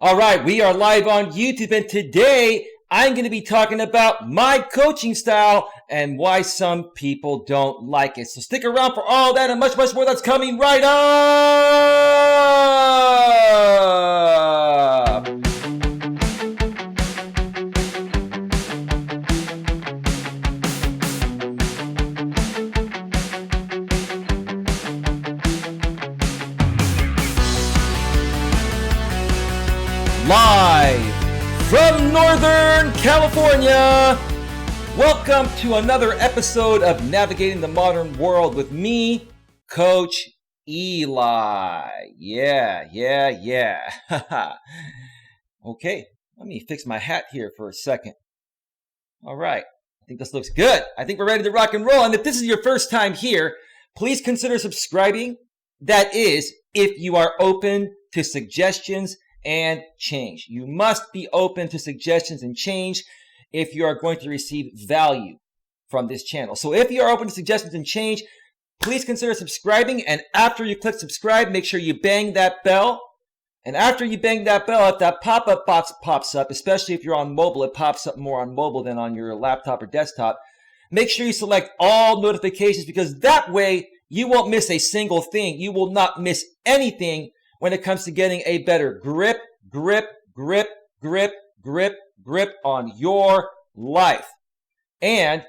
All right, we are live on YouTube, and today I'm going to be talking about my coaching style and why some people don't like it. So stick around for all that and much, much more that's coming right up. Live from Northern California, welcome to another episode of Navigating the Modern World with me, Coach Eli. Yeah. Okay, let me fix my hat here for a second. All right, I think this looks good. I think we're ready to rock and roll. And if this is your first time here, please consider subscribing. That is, if you are open to suggestions and change. You must be open to suggestions and change if you are going to receive value from this channel. So if you are open to suggestions and change, please consider subscribing. And after you click subscribe, make sure you bang that bell. And after you bang that bell, if that pop-up box pops up, especially if you're on mobile, it pops up more on mobile than on your laptop or desktop. Make sure you select all notifications, because that way you won't miss a single thing. You will not miss anything when it comes to getting a better grip on your life. And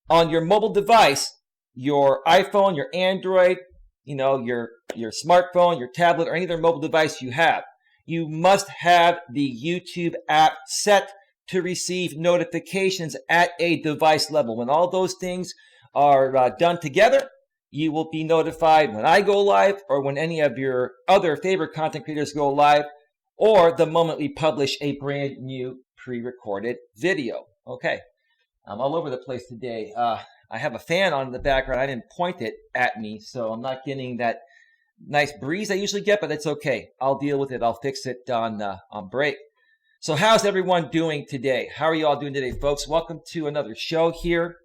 on your mobile device, your iPhone, your Android, your smartphone, your tablet, or any other mobile device you have, you must have the YouTube app set to receive notifications at a device level. When all those things are done together, you will be notified when I go live, or when any of your other favorite content creators go live, or the moment we publish a brand new pre-recorded video. Okay, I'm all over the place today. I have a fan on in the background. I didn't point it at me, so I'm not getting that nice breeze I usually get, but it's okay. I'll deal with it. I'll fix it on break. So how's everyone doing today? How are you all doing today, folks? Welcome to another show here.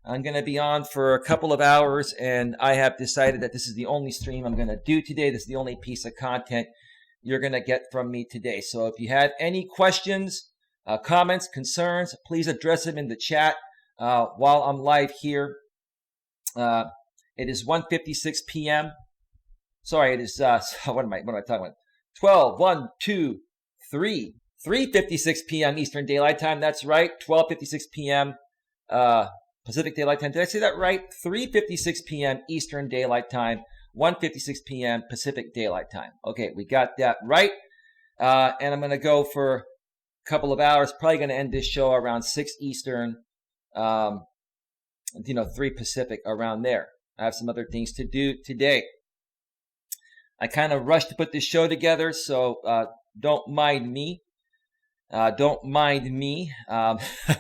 I'm going to be on for a couple of hours, and I have decided that this is the only stream I'm going to do today. This is the only piece of content you're going to get from me today. So if you have any questions, comments, concerns, please address them in the chat while I'm live here. It is 1:56 p.m. Sorry, it is, what am I talking about? 3:56 p.m. Eastern Daylight Time. That's right, 12:56 p.m. Pacific Daylight Time. Did I say that right? 3:56 p.m. Eastern Daylight Time, 1:56 p.m. Pacific Daylight Time. Okay, we got that right. And I'm going to go for a couple of hours. Probably going to end this show around 6 Eastern, 3 Pacific, around there. I have some other things to do today. I kind of rushed to put this show together, so don't mind me.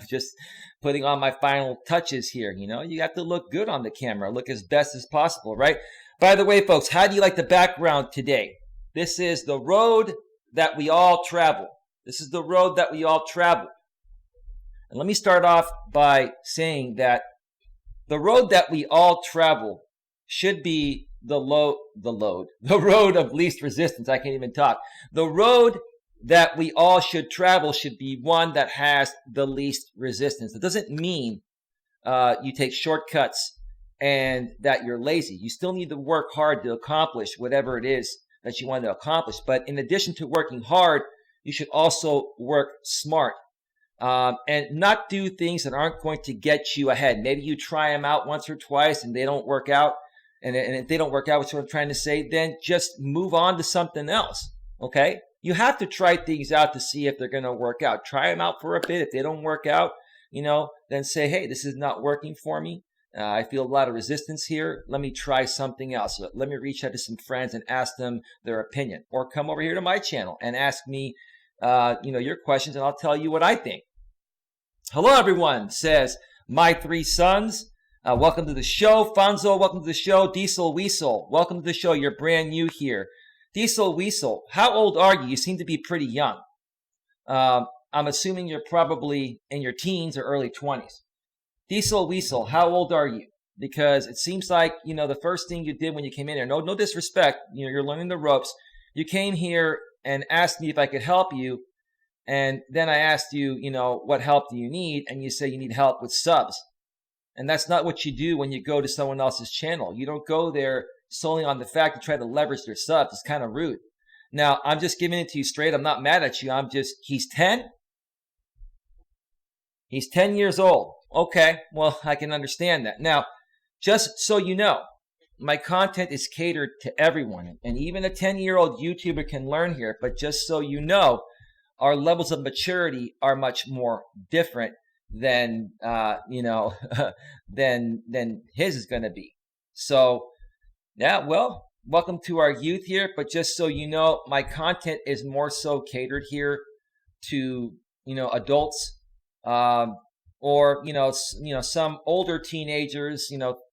Just putting on my final touches here. You got to look good on the camera, look as best as possible, right? By the way, folks, how do you like the background today? This is the road that we all travel. And let me start off by saying that the road that we all travel should be the road of least resistance. I can't even talk. The road that we all should travel should be one that has the least resistance. It doesn't mean you take shortcuts and that you're lazy. You still need to work hard to accomplish whatever it is that you want to accomplish. But in addition to working hard, you should also work smart and not do things that aren't going to get you ahead. Maybe you try them out once or twice and they don't work out. And if they don't work out, which is what I'm trying to say, then just move on to something else, okay? You have to try things out to see if they're going to work out. Try them out for a bit. If they don't work out, then say, hey, this is not working for me. I feel a lot of resistance here. Let me try something else. Let me reach out to some friends and ask them their opinion. Or come over here to my channel and ask me, your questions, and I'll tell you what I think. Hello, everyone, says My Three Sons. Welcome to the show. Fonzo, welcome to the show. Diesel Weasel, welcome to the show. You're brand new here. Diesel Weasel, how old are you? You seem to be pretty young. I'm assuming you're probably in your teens or early 20s. Diesel Weasel, how old are you? Because it seems like, the first thing you did when you came in here, no disrespect, you're learning the ropes. You came here and asked me if I could help you. And then I asked you, what help do you need? And you say you need help with subs. And that's not what you do when you go to someone else's channel. You don't go there solely on the fact to try to leverage their subs. It's kind of rude. Now, I'm just giving it to you straight. I'm not mad at you. He's 10. He's 10 years old. Okay, well, I can understand that. Now, just so you know, my content is catered to everyone. And even a 10-year-old YouTuber can learn here. But just so you know, our levels of maturity are much more different than than his is going to be. So, yeah, well, welcome to our youth here. But just so you know, my content is more so catered here to adults, or some older teenagers,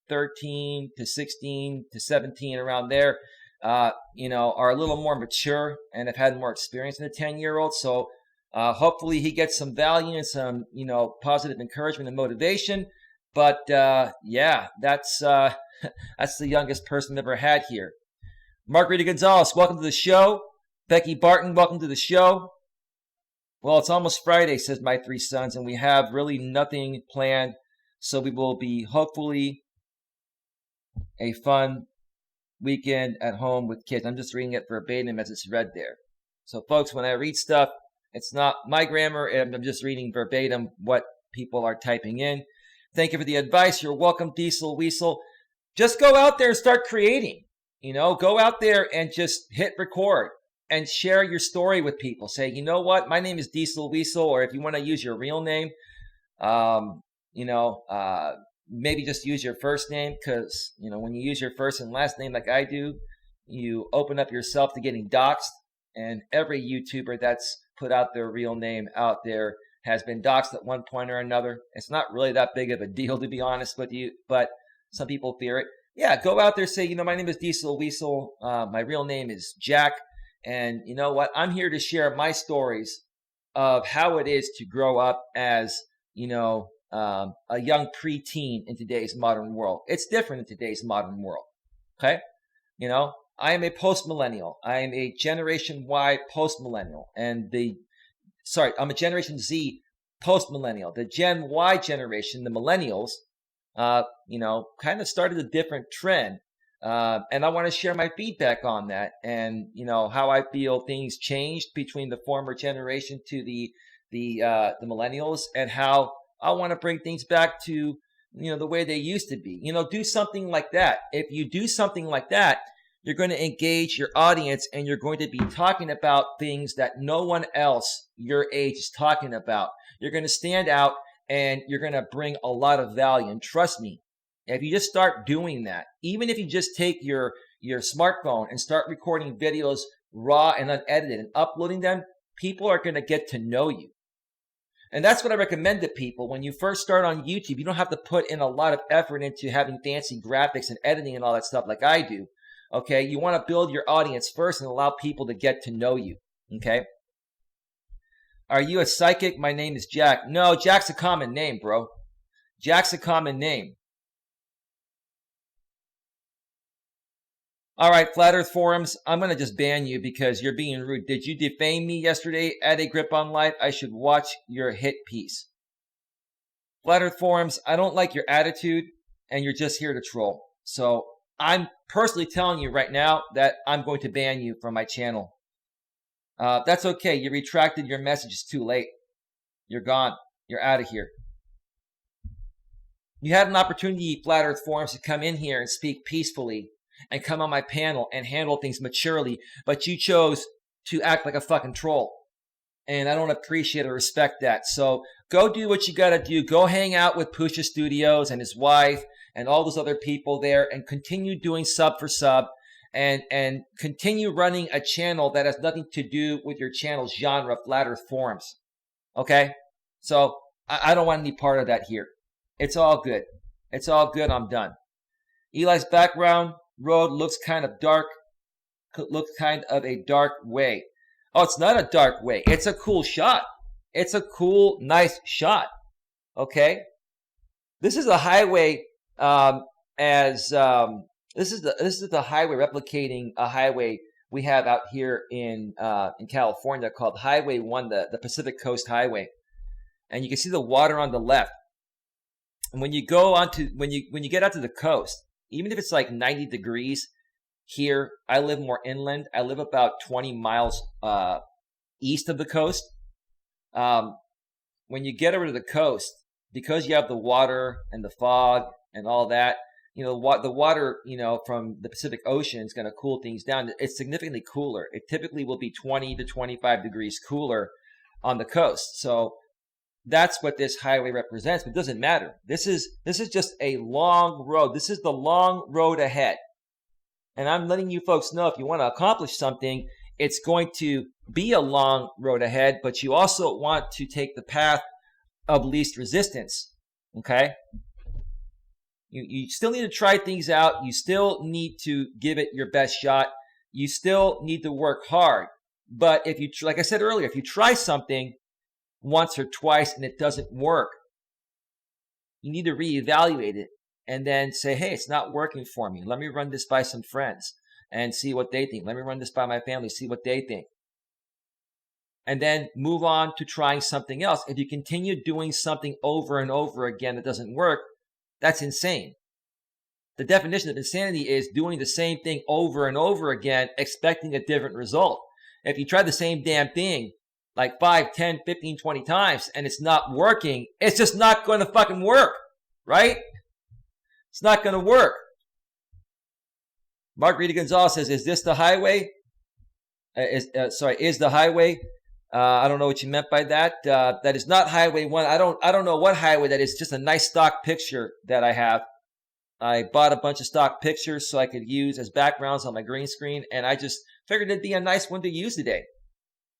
13 to 16 to 17, around there, are a little more mature and have had more experience than a 10-year-old. So hopefully he gets some value and some, positive encouragement and motivation. But yeah, that's that's the youngest person I've ever had here. Margarita Gonzalez, welcome to the show. Becky Barton, welcome to the show. Well, it's almost Friday, says my three sons, and we have really nothing planned. So we will be hopefully a fun weekend at home with kids. I'm just reading it verbatim as it's read there. So folks, when I read stuff, it's not my grammar, and I'm just reading verbatim what people are typing in. Thank you for the advice. You're welcome, Diesel Weasel. Just go out there and start creating. Go out there and just hit record and share your story with people. Say, you know what, my name is Diesel Weasel, or if you want to use your real name, maybe just use your first name, because, when you use your first and last name like I do, you open up yourself to getting doxxed. And every YouTuber that's put out their real name out there has been doxxed at one point or another. It's not really that big of a deal, to be honest with you, but some people fear it. Yeah, go out there, say, my name is Diesel Weasel. My real name is Jack. And you know what? I'm here to share my stories of how it is to grow up as, a young preteen in today's modern world. It's different in today's modern world. Okay? I am a post-millennial. I am a Generation Y post-millennial. And I'm a Generation Z post-millennial. The Gen Y generation, the millennials, kind of started a different trend. And I want to share my feedback on that, and how I feel things changed between the former generation to the millennials, and how I want to bring things back to the way they used to be. Do something like that. If you do something like that, you're going to engage your audience, and you're going to be talking about things that no one else your age is talking about. You're going to stand out, and you're going to bring a lot of value. And trust me, if you just start doing that, even if you just take your smartphone and start recording videos raw and unedited and uploading them, people are going to get to know you. And that's what I recommend to people. When you first start on YouTube, you don't have to put in a lot of effort into having fancy graphics and editing and all that stuff like I do. Okay, you want to build your audience first and allow people to get to know you. Okay. Are you a psychic? My name is Jack. No, Jack's a common name, bro. Jack's a common name. All right, Flat Earth Forums, I'm going to just ban you because you're being rude. Did you defame me yesterday at A Grip on Life? I should watch your hit piece. Flat Earth Forums, I don't like your attitude, and you're just here to troll. So I'm personally telling you right now that I'm going to ban you from my channel. That's okay. You retracted your message. It's too late. You're gone. You're out of here. You had an opportunity, Flat Earth Forums, to come in here and speak peacefully and come on my panel and handle things maturely, but you chose to act like a fucking troll. And I don't appreciate or respect that. So go do what you got to do. Go hang out with Pusha Studios and his wife and all those other people there, and continue doing sub for sub, and continue running a channel that has nothing to do with your channel's genre, Flat Earth Forums. Okay? So I don't want any part of that here. It's all good. It's all good. I'm done. Eli's background road looks kind of dark. Looks kind of a dark way. Oh, it's not a dark way. It's a cool shot. It's a cool, nice shot. Okay? This is a highway this is the highway replicating a highway we have out here in California called Highway 1, the Pacific Coast Highway. And you can see the water on the left. And when you get out to the coast, even if it's like 90 degrees here, I live more inland. I live about 20 miles east of the coast. When you get over to the coast, because you have the water and the fog and all that, the water, from the Pacific Ocean is going to cool things down. It's significantly cooler. It typically will be 20 to 25 degrees cooler on the coast. So that's what this highway represents, but it doesn't matter. This is just a long road. This is the long road ahead. And I'm letting you folks know, if you want to accomplish something, it's going to be a long road ahead, but you also want to take the path of least resistance. Okay? You still need to try things out. You still need to give it your best shot. You still need to work hard. But if you, like I said earlier, if you try something once or twice and it doesn't work, you need to reevaluate it and then say, hey, it's not working for me. Let me run this by some friends and see what they think. Let me run this by my family, see what they think. And then move on to trying something else. If you continue doing something over and over again that doesn't work, that's insane. The definition of insanity is doing the same thing over and over again, expecting a different result. If you try the same damn thing like 5, 10, 15, 20 times and it's not working, it's just not going to fucking work, right? It's not going to work. Margarita Gonzalez says, is this the highway? Is the highway? I don't know what you meant by that. That is not Highway 1. I don't know what highway that is. Just a nice stock picture that I have. I bought a bunch of stock pictures so I could use as backgrounds on my green screen, and I just figured it'd be a nice one to use today.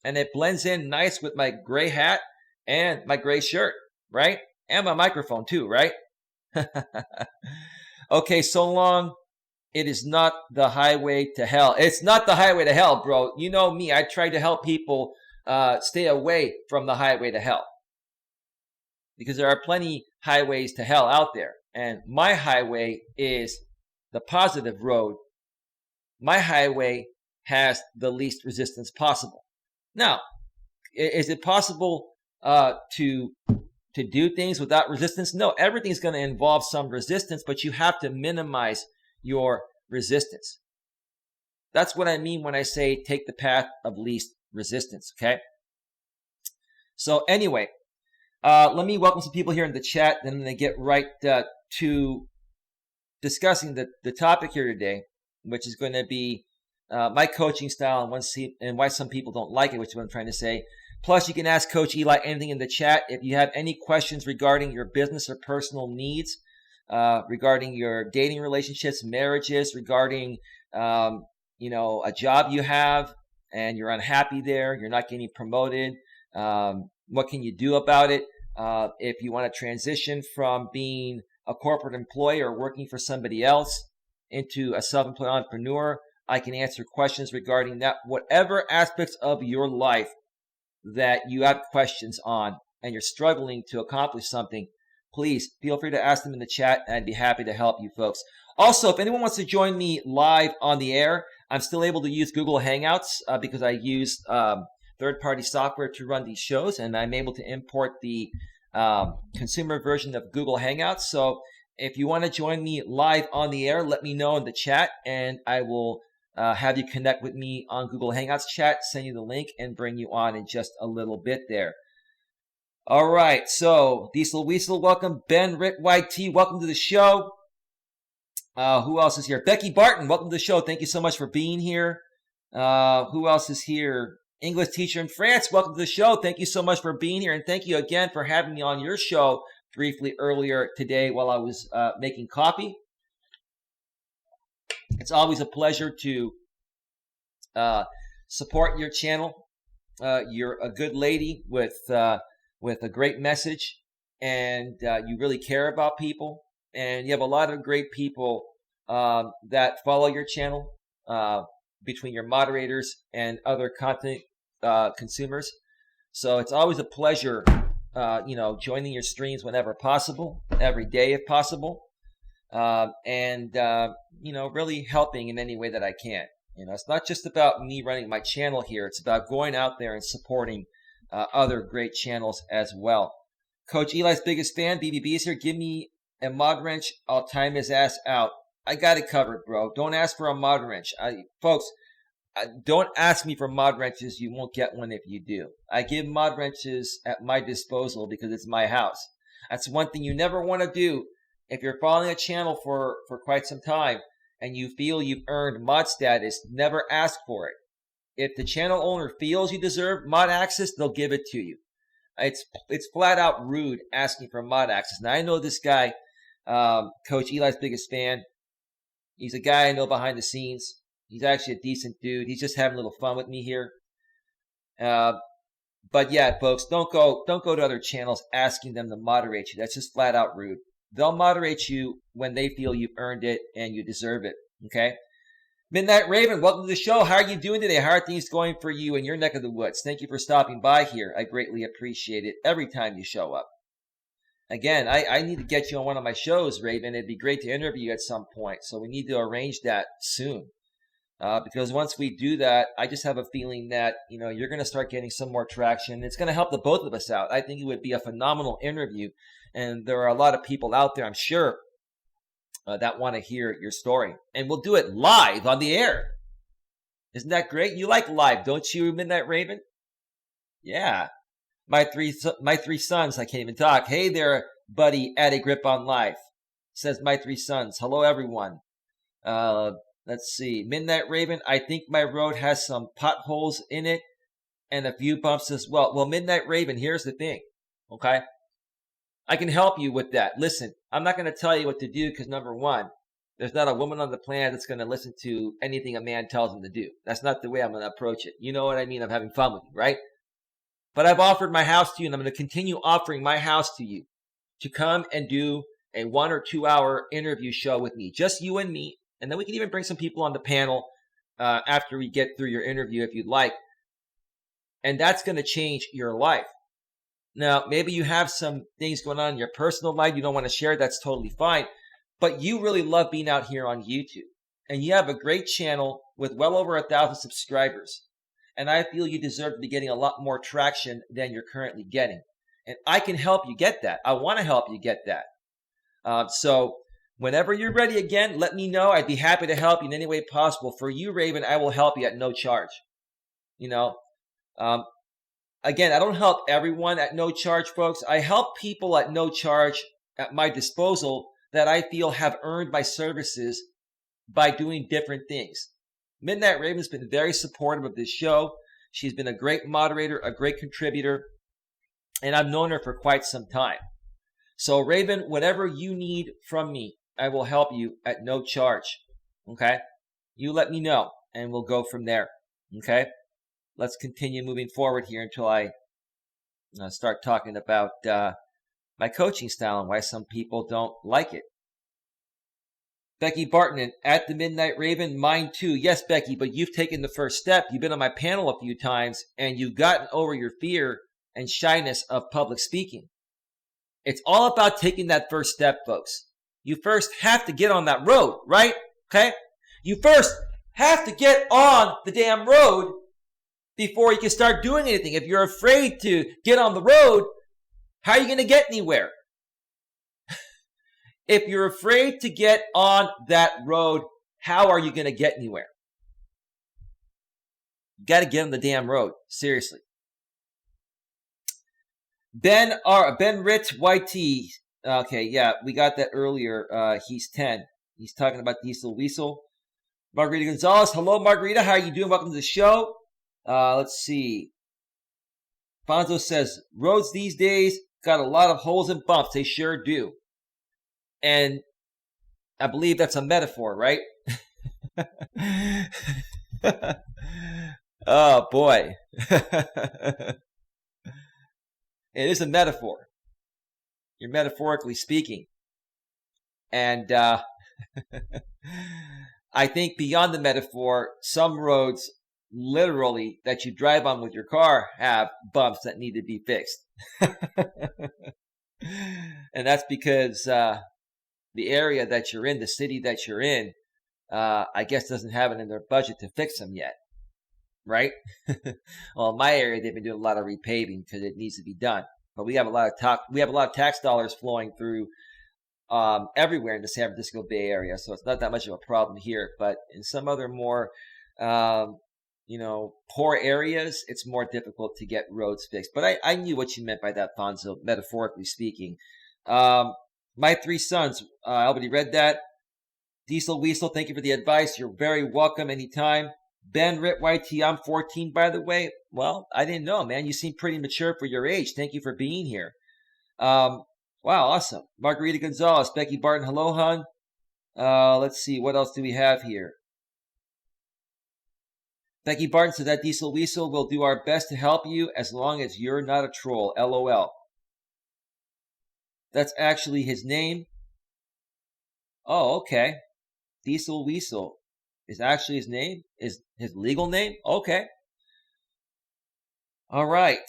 And it blends in nice with my gray hat and my gray shirt, right? And my microphone too, right? Okay, so long. It is not the highway to hell. It's not the highway to hell, bro. You know me. I try to help people stay away from the highway to hell, because there are plenty highways to hell out there. And my highway is the positive road. My highway has the least resistance possible. Now, is it possible to do things without resistance? No, everything's going to involve some resistance, but you have to minimize your resistance. That's what I mean when I say take the path of least resistance, okay? So anyway, let me welcome some people here in the chat, then I'm going to get right to discussing the topic here today, which is going to be my coaching style and why some people don't like it, which is what I'm trying to say. Plus, you can ask Coach Eli anything in the chat. If you have any questions regarding your business or personal needs, regarding your dating relationships, marriages, regarding, a job you have and you're unhappy there, you're not getting promoted, what can you do about it? If you want to transition from being a corporate employee or working for somebody else into a self-employed entrepreneur, I can answer questions regarding that. Whatever aspects of your life that you have questions on and you're struggling to accomplish something, please feel free to ask them in the chat, and I'd be happy to help you folks. Also, if anyone wants to join me live on the air, I'm still able to use Google Hangouts because I use third-party software to run these shows, and I'm able to import the consumer version of Google Hangouts. So if you want to join me live on the air, let me know in the chat, and I will have you connect with me on Google Hangouts chat, send you the link, and bring you on in just a little bit there. All right, so Diesel Weasel, welcome. Ben Rick YT, welcome to the show. Who else is here? Becky Barton, welcome to the show. Thank you so much for being here. Who else is here? English teacher in France, welcome to the show. Thank you so much for being here, and thank you again for having me on your show briefly earlier today while I was making coffee. It's always a pleasure to support your channel. You're a good lady with a great message, and you really care about people, and you have a lot of great people that follow your channel between your moderators and other content consumers. So it's always a pleasure, joining your streams whenever possible, every day if possible, and really helping in any way that I can. It's not just about me running my channel here. It's about going out there and supporting other great channels as well. Coach Eli's biggest fan, BBB, is here. Give me a mod wrench. I'll time his ass out. I got it covered, bro. Don't ask for a mod wrench. Folks, don't ask me for mod wrenches. You won't get one if you do. I give mod wrenches at my disposal because it's my house. That's one thing you never want to do if you're following a channel for quite some time and you feel you've earned mod status. Never ask for it. If the channel owner feels you deserve mod access, they'll give it to you. It's flat out rude asking for mod access. Now, I know this guy, Coach Eli's biggest fan. He's a guy I know behind the scenes. He's actually a decent dude. He's just having a little fun with me here. But yeah, folks, don't go to other channels asking them to moderate you. That's just flat out rude. They'll moderate you when they feel you've earned it and you deserve it. Okay? Midnight Raven, welcome to the show. How are you doing today? How are things going for you in your neck of the woods? Thank you for stopping by here. I greatly appreciate it every time you show up. Again, I need to get you on one of my shows, Raven. It'd be great to interview you at some point. So we need to arrange that soon. Because once we do that, I just have a feeling that, you're going to start getting some more traction. It's going to help the both of us out. I think it would be a phenomenal interview. And there are a lot of people out there, I'm sure, that want to hear your story. And we'll do it live on the air. Isn't that great? You like live, don't you, Midnight Raven? Yeah. My three sons, I can't even talk. Hey there, buddy, at a grip on life. Says my three sons. Hello, everyone. Let's see. Midnight Raven, I think my road has some potholes in it and a few bumps as well. Well, Midnight Raven, here's the thing. Okay? I can help you with that. Listen, I'm not going to tell you what to do because, number one, there's not a woman on the planet that's going to listen to anything a man tells him to do. That's not the way I'm going to approach it. You know what I mean? I'm having fun with you, right? But I've offered my house to you, and I'm going to continue offering my house to you to come and do a 1 or 2 hour interview show with me, just you and me. And then we can even bring some people on the panel after we get through your interview if you'd like. And that's going to change your life. Now, maybe you have some things going on in your personal life you don't want to share. That's totally fine. But you really love being out here on YouTube. And you have a great channel with well over 1,000 subscribers. And I feel you deserve to be getting a lot more traction than you're currently getting. And I can help you get that. I want to help you get that. So whenever you're ready again, let me know. I'd be happy to help you in any way possible. For you, Raven, I will help you at no charge. Again, I don't help everyone at no charge, folks. I help people at no charge at my disposal that I feel have earned my services by doing different things. Midnight Raven's been very supportive of this show. She's been a great moderator, a great contributor, and I've known her for quite some time. So, Raven, whatever you need from me, I will help you at no charge. Okay? You let me know, and we'll go from there. Okay? Let's continue moving forward here until I start talking about my coaching style and why some people don't like it. Becky Barton, at the Midnight Raven, mine too. Yes, Becky, but you've taken the first step. You've been on my panel a few times, and you've gotten over your fear and shyness of public speaking. It's all about taking that first step, folks. You first have to get on that road, right? Okay? You first have to get on the damn road before you can start doing anything. If you're afraid to get on the road, how are you going to get anywhere? If you're afraid to get on that road, how are you going to get anywhere? You got to get on the damn road. Seriously. Ben Ritz YT. Okay, yeah, we got that earlier. He's 10. He's talking about Diesel Weasel. Margarita Gonzalez. Hello, Margarita. How are you doing? Welcome to the show. Let's see. Fonzo says, roads these days got a lot of holes and bumps. They sure do. And I believe that's a metaphor, right? Oh, boy. It is a metaphor. You're metaphorically speaking. And I think beyond the metaphor, some roads literally that you drive on with your car have bumps that need to be fixed. And that's because the area that you're in, the city that you're in, I guess doesn't have it in their budget to fix them yet, right? Well, in my area, they've been doing a lot of repaving because it needs to be done. But we have a lot of tax dollars flowing through everywhere in the San Francisco Bay Area, so it's not that much of a problem here. But in some other more poor areas, it's more difficult to get roads fixed. But I knew what you meant by that, Fonzo, metaphorically speaking. My 3 sons, I already read that. Diesel Weasel, thank you for the advice. You're very welcome anytime. Ben Rit YT, I'm 14, by the way. Well, I didn't know, man. You seem pretty mature for your age. Thank you for being here. Wow, awesome. Margarita Gonzalez, Becky Barton, hello, hon. Let's see, what else do we have here? Becky Barton says that Diesel Weasel will do our best to help you as long as you're not a troll. LOL. That's actually his name. Oh, okay. Diesel Weasel is actually his name? Is his legal name? Okay. All right.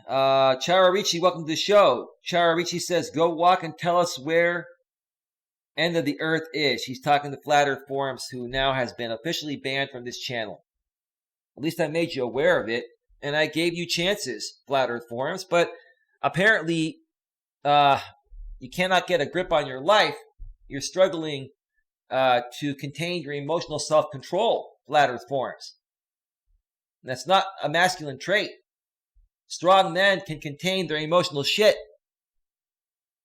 Chara Ricci, welcome to the show. Chara Ricci says, go walk and tell us where end of the earth is. She's talking to Flat Earth Forums, who now has been officially banned from this channel. At least I made you aware of it, and I gave you chances, Flat Earth Forums, but apparently you cannot get a grip on your life. You're struggling to contain your emotional self-control, Flat Earth Forums. And that's not a masculine trait. Strong men can contain their emotional shit.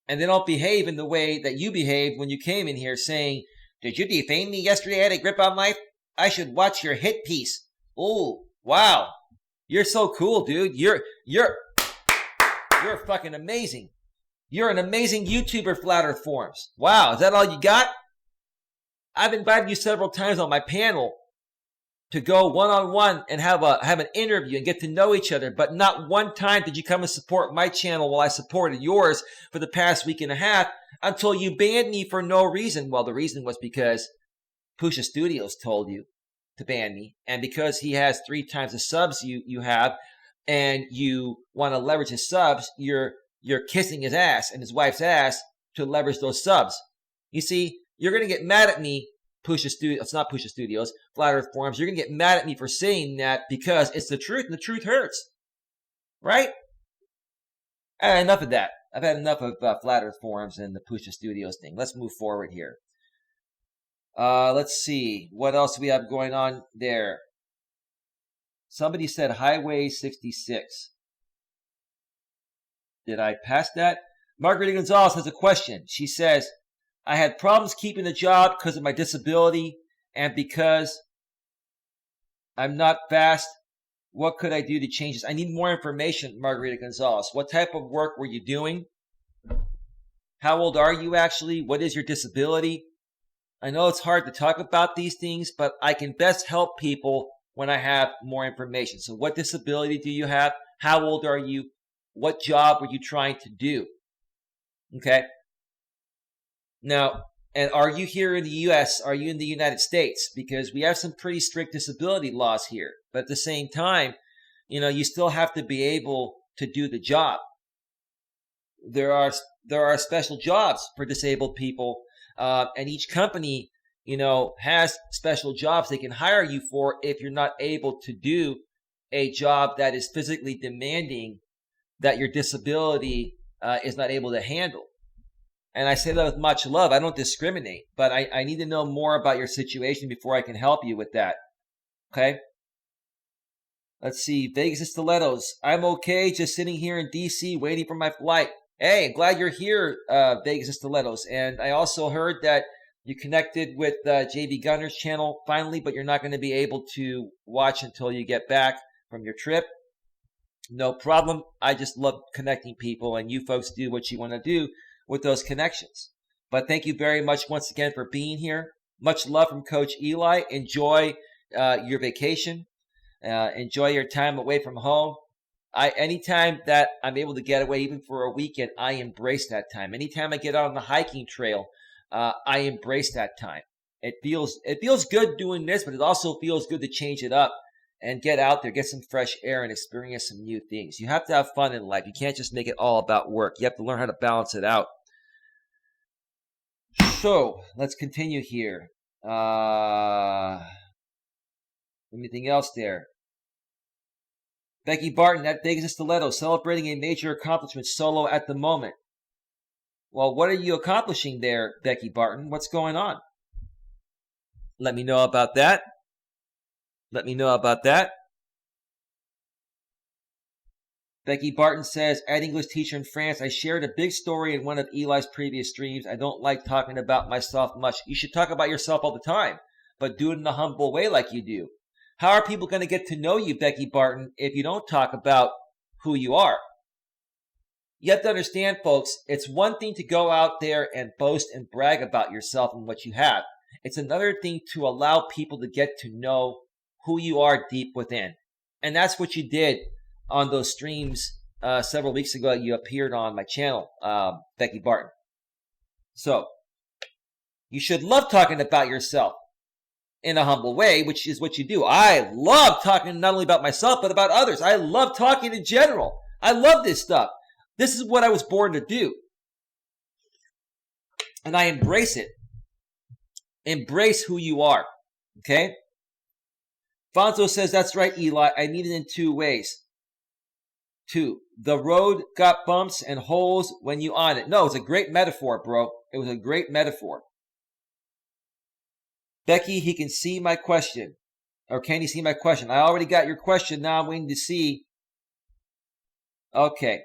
And they don't behave in the way that you behaved when you came in here saying, did you defame me yesterday? I had a grip on life? I should watch your hit piece. Oh, wow. You're so cool, dude. You're fucking amazing. You're an amazing YouTuber, Flat Earth Forums. Wow, is that all you got? I've invited you several times on my panel to go one-on-one and have an interview and get to know each other, but not one time did you come and support my channel while I supported yours for the past week and a half until you banned me for no reason. Well, the reason was because Pusha Studios told you to ban me, and because he has 3 times the subs you have, and you want to leverage his subs, you're kissing his ass and his wife's ass to leverage those subs. You see, you're going to get mad at me, Pusha Studios. It's not Pusha Studios, Flat Earth Forums. You're going to get mad at me for saying that because it's the truth, and the truth hurts. Right? Enough of that. I've had enough of Flat Earth Forums and the Pusha Studios thing. Let's move forward here. Let's see. What else do we have going on there? Somebody said Highway 66. Did I pass that? Margarita Gonzalez has a question. She says, I had problems keeping the job because of my disability and because I'm not fast. What could I do to change this? I need more information, Margarita Gonzalez. What type of work were you doing? How old are you actually? What is your disability? I know it's hard to talk about these things, but I can best help people when I have more information. So what disability do you have? How old are you? What job were you trying to do? Okay. Now, and are you here in the U.S.? Are you in the United States? Because we have some pretty strict disability laws here. But at the same time, you still have to be able to do the job. There are special jobs for disabled people, and each company, has special jobs they can hire you for if you're not able to do a job that is physically demanding that your disability is not able to handle. And I say that with much love. I don't discriminate, but I need to know more about your situation before I can help you with that. Okay? Let's see. Vegas Stilettos. I'm okay, just sitting here in D.C. waiting for my flight. Hey, I'm glad you're here, Vegas Stilettos. And I also heard that you connected with JV Gunner's channel finally, but you're not going to be able to watch until you get back from your trip. No problem. I just love connecting people, and you folks do what you want to do with those connections. But thank you very much once again for being here. Much love from Coach Eli. Enjoy your vacation. Enjoy your time away from home. Anytime that I'm able to get away, even for a weekend, I embrace that time. Anytime I get out on the hiking trail, I embrace that time. It feels good doing this, but it also feels good to change it up and get out there, get some fresh air, and experience some new things. You have to have fun in life. You can't just make it all about work. You have to learn how to balance it out. So let's continue here. Anything else there? Becky Barton, that big as a stiletto, celebrating a major accomplishment solo at the moment. Well, what are you accomplishing there, Becky Barton? What's going on? Let me know about that. Let me know about that. Becky Barton says, at English teacher in France, I shared a big story in one of Eli's previous streams. I don't like talking about myself much. You should talk about yourself all the time, but do it in a humble way like you do. How are people going to get to know you, Becky Barton, if you don't talk about who you are? You have to understand, folks, it's one thing to go out there and boast and brag about yourself and what you have. It's another thing to allow people to get to know who you are deep within. And that's what you did on those streams several weeks ago. You appeared on my channel, Becky Barton. So you should love talking about yourself in a humble way, which is what you do. I love talking not only about myself, but about others. I love talking in general. I love this stuff. This is what I was born to do. And I embrace it. Embrace who you are. Okay? Fonzo says, that's right, Eli. I need it in two ways. 2. The road got bumps and holes when you on it. No, it's a great metaphor, bro. It was a great metaphor. Becky, he can see my question. Or can he see my question? I already got your question. Now I'm waiting to see. Okay.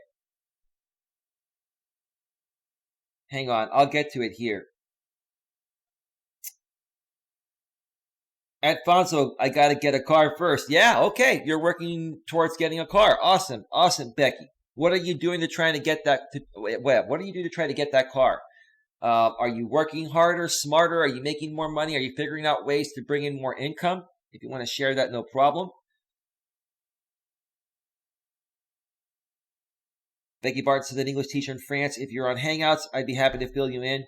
Hang on. I'll get to it here. Alfonso, I got to get a car first. Yeah, okay. You're working towards getting a car. Awesome. Awesome, Becky. What are you doing to try to get that? What are you doing to try to get that car? Are you working harder, smarter? Are you making more money? Are you figuring out ways to bring in more income? If you want to share that, no problem. Becky Barton says, an English teacher in France. If you're on Hangouts, I'd be happy to fill you in.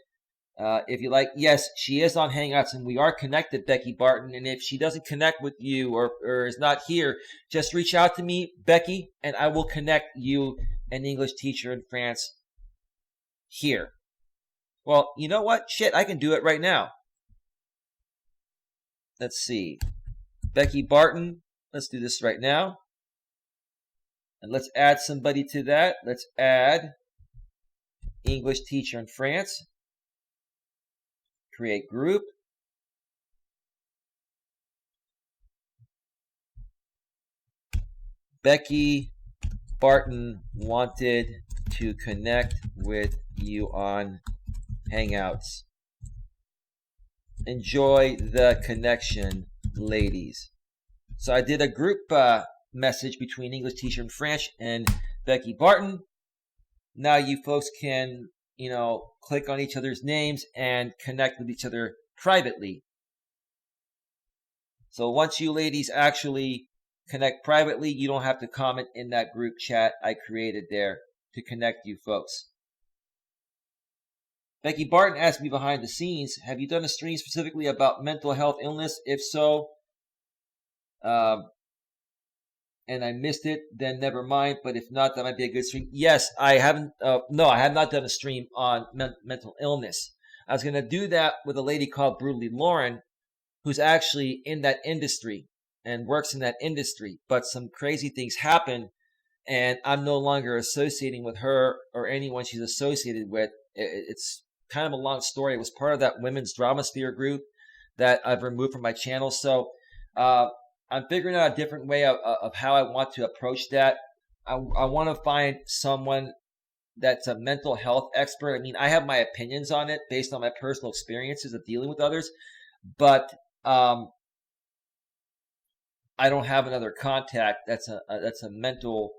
If you like, yes, she is on Hangouts and we are connected, Becky Barton. And if she doesn't connect with you or is not here, just reach out to me, Becky, and I will connect you, an English teacher in France, here. Well, you know what? Shit, I can do it right now. Let's see. Becky Barton, let's do this right now. And let's add somebody to that. Let's add English teacher in France. Create group. Becky Barton wanted to connect with you on Hangouts. Enjoy the connection, ladies. So I did a group message between English teacher in French and Becky Barton. Now you folks can, click on each other's names and connect with each other privately. So once you ladies actually connect privately, you don't have to comment in that group chat I created there to connect you folks. Becky Barton asked me behind the scenes, have you done a stream specifically about mental health illness? If so, and I missed it, then never mind. But if not, that might be a good stream. Yes, I haven't. No, I have not done a stream on mental illness. I was going to do that with a lady called Brutally Lauren, who's actually in that industry and works in that industry. But some crazy things happen, and I'm no longer associating with her or anyone she's associated with. It's kind of a long story. It was part of that women's drama sphere group that I've removed from my channel. So I'm figuring out a different way of how I want to approach that. I want to find someone that's a mental health expert. I mean, I have my opinions on it based on my personal experiences of dealing with others, but I don't have another contact that's a mental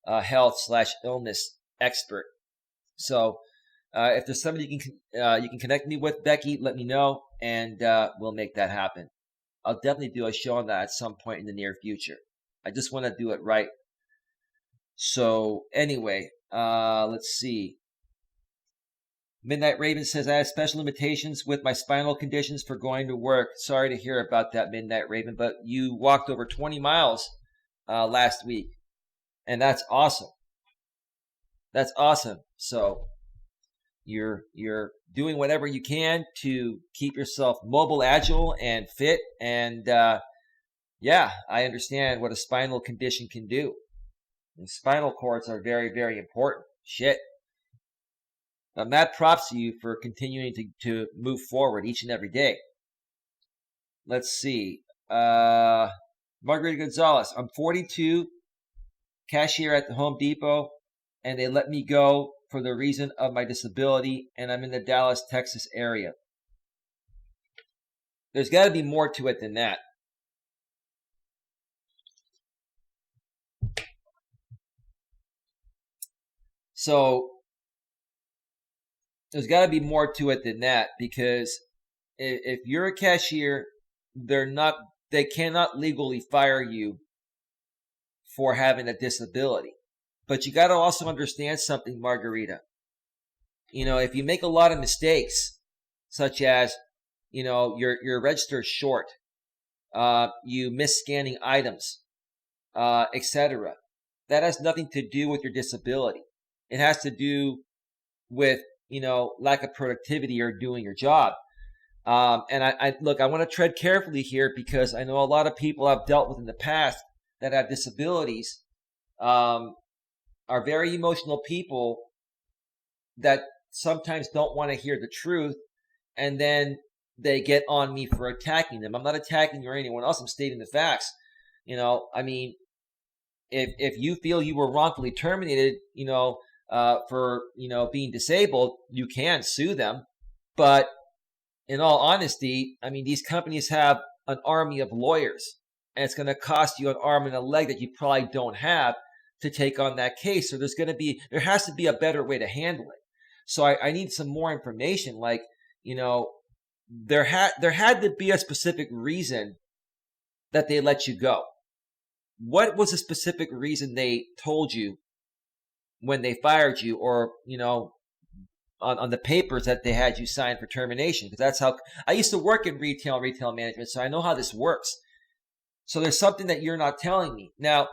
health / illness expert. So if there's somebody you can connect me with, Becky, let me know, and we'll make that happen. I'll definitely do a show on that at some point in the near future. I just want to do it right. So anyway, let's see. Midnight Raven says, I have special limitations with my spinal conditions for going to work. Sorry to hear about that, Midnight Raven, but you walked over 20 miles last week, and that's awesome. That's awesome. So You're doing whatever you can to keep yourself mobile, agile, and fit. And yeah, I understand what a spinal condition can do. And spinal cords are very, very important. Shit. Mad props to you for continuing to move forward each and every day. Let's see. Margarita Gonzalez. I'm 42, cashier at the Home Depot, and they let me go for the reason of my disability, and I'm in the Dallas, Texas area. There's got to be more to it than that. So there's got to be more to it than that, because if you're a cashier, they cannot legally fire you for having a disability. But you got to also understand something, Margarita. If you make a lot of mistakes, such as, your register is short, you miss scanning items, etc., that has nothing to do with your disability. It has to do with, lack of productivity or doing your job. And I want to tread carefully here, because I know a lot of people I've dealt with in the past that have disabilities, are very emotional people that sometimes don't want to hear the truth, and then they get on me for attacking them. I'm not attacking you or anyone else. I'm stating the facts. If you feel you were wrongfully terminated, for being disabled, you can sue them. But in all honesty, these companies have an army of lawyers, and it's going to cost you an arm and a leg that you probably don't have to take on that case. So there has to be a better way to handle it. So I need some more information. Like, there had to be a specific reason that they let you go. What was the specific reason they told you when they fired you, or, on the papers that they had you sign for termination? Because that's how I used to work in retail management, so I know how this works. So there's something that you're not telling me. Now,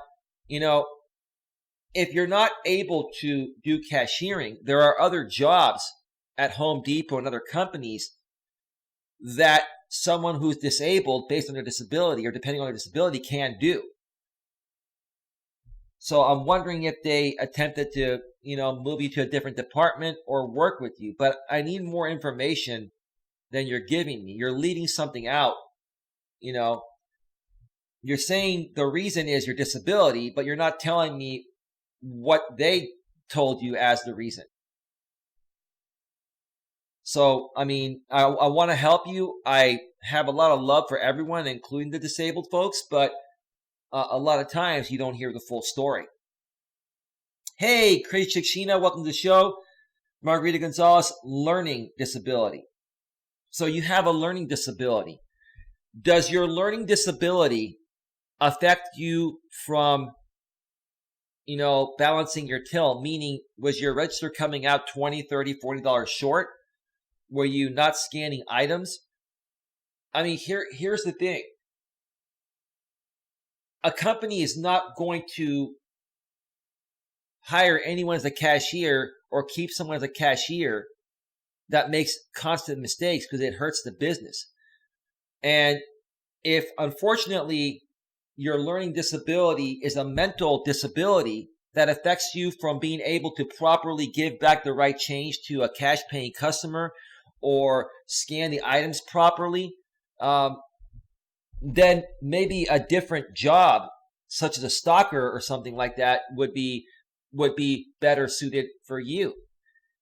if you're not able to do cashiering, there are other jobs at Home Depot and other companies that someone who's disabled based on their disability or depending on their disability can do. So I'm wondering if they attempted to, move you to a different department or work with you. But I need more information than you're giving me. You're leaving something out. You're saying the reason is your disability, but you're not telling me what they told you as the reason. So, I want to help you. I have a lot of love for everyone, including the disabled folks, but a lot of times you don't hear the full story. Hey, Crazy Chick Sheena, welcome to the show. Margarita Gonzalez, learning disability. So you have a learning disability. Does your learning disability affect you from, balancing your till? Meaning, was your register coming out $20, $30, $40 short? Were you not scanning items? Here's the thing. A company is not going to hire anyone as a cashier or keep someone as a cashier that makes constant mistakes, because it hurts the business. And if, unfortunately, your learning disability is a mental disability that affects you from being able to properly give back the right change to a cash paying customer or scan the items properly, then maybe a different job, such as a stalker or something like that, would be better suited for you.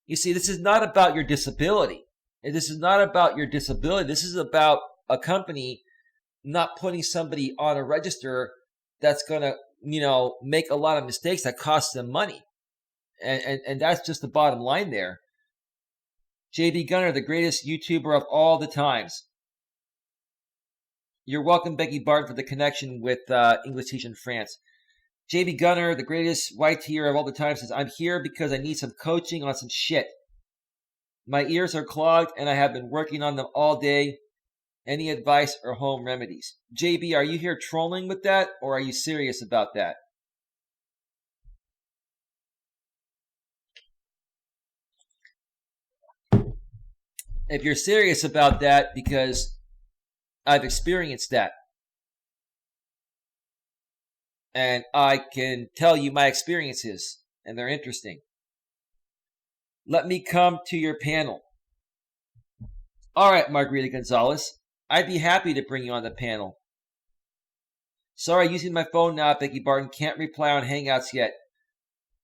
You see, this is not about your disability. This is not about your disability. This is about a company not putting somebody on a register that's going to, make a lot of mistakes that cost them money. And that's just the bottom line there. JB Gunner, the greatest YouTuber of all the times. You're welcome, Becky Barton, for the connection with English teacher in France. JB Gunner, the greatest YTer of all the time, says, I'm here because I need some coaching on some shit. My ears are clogged and I have been working on them all day. Any advice or home remedies? JB, are you here trolling with that, or are you serious about that? if you're serious about that, because I've experienced that. And I can tell you my experiences, and they're interesting. Let me come to your panel. All right, Margarita Gonzalez, I'd be happy to bring you on the panel. Sorry, using my phone now, Becky Barton. Can't reply on Hangouts yet.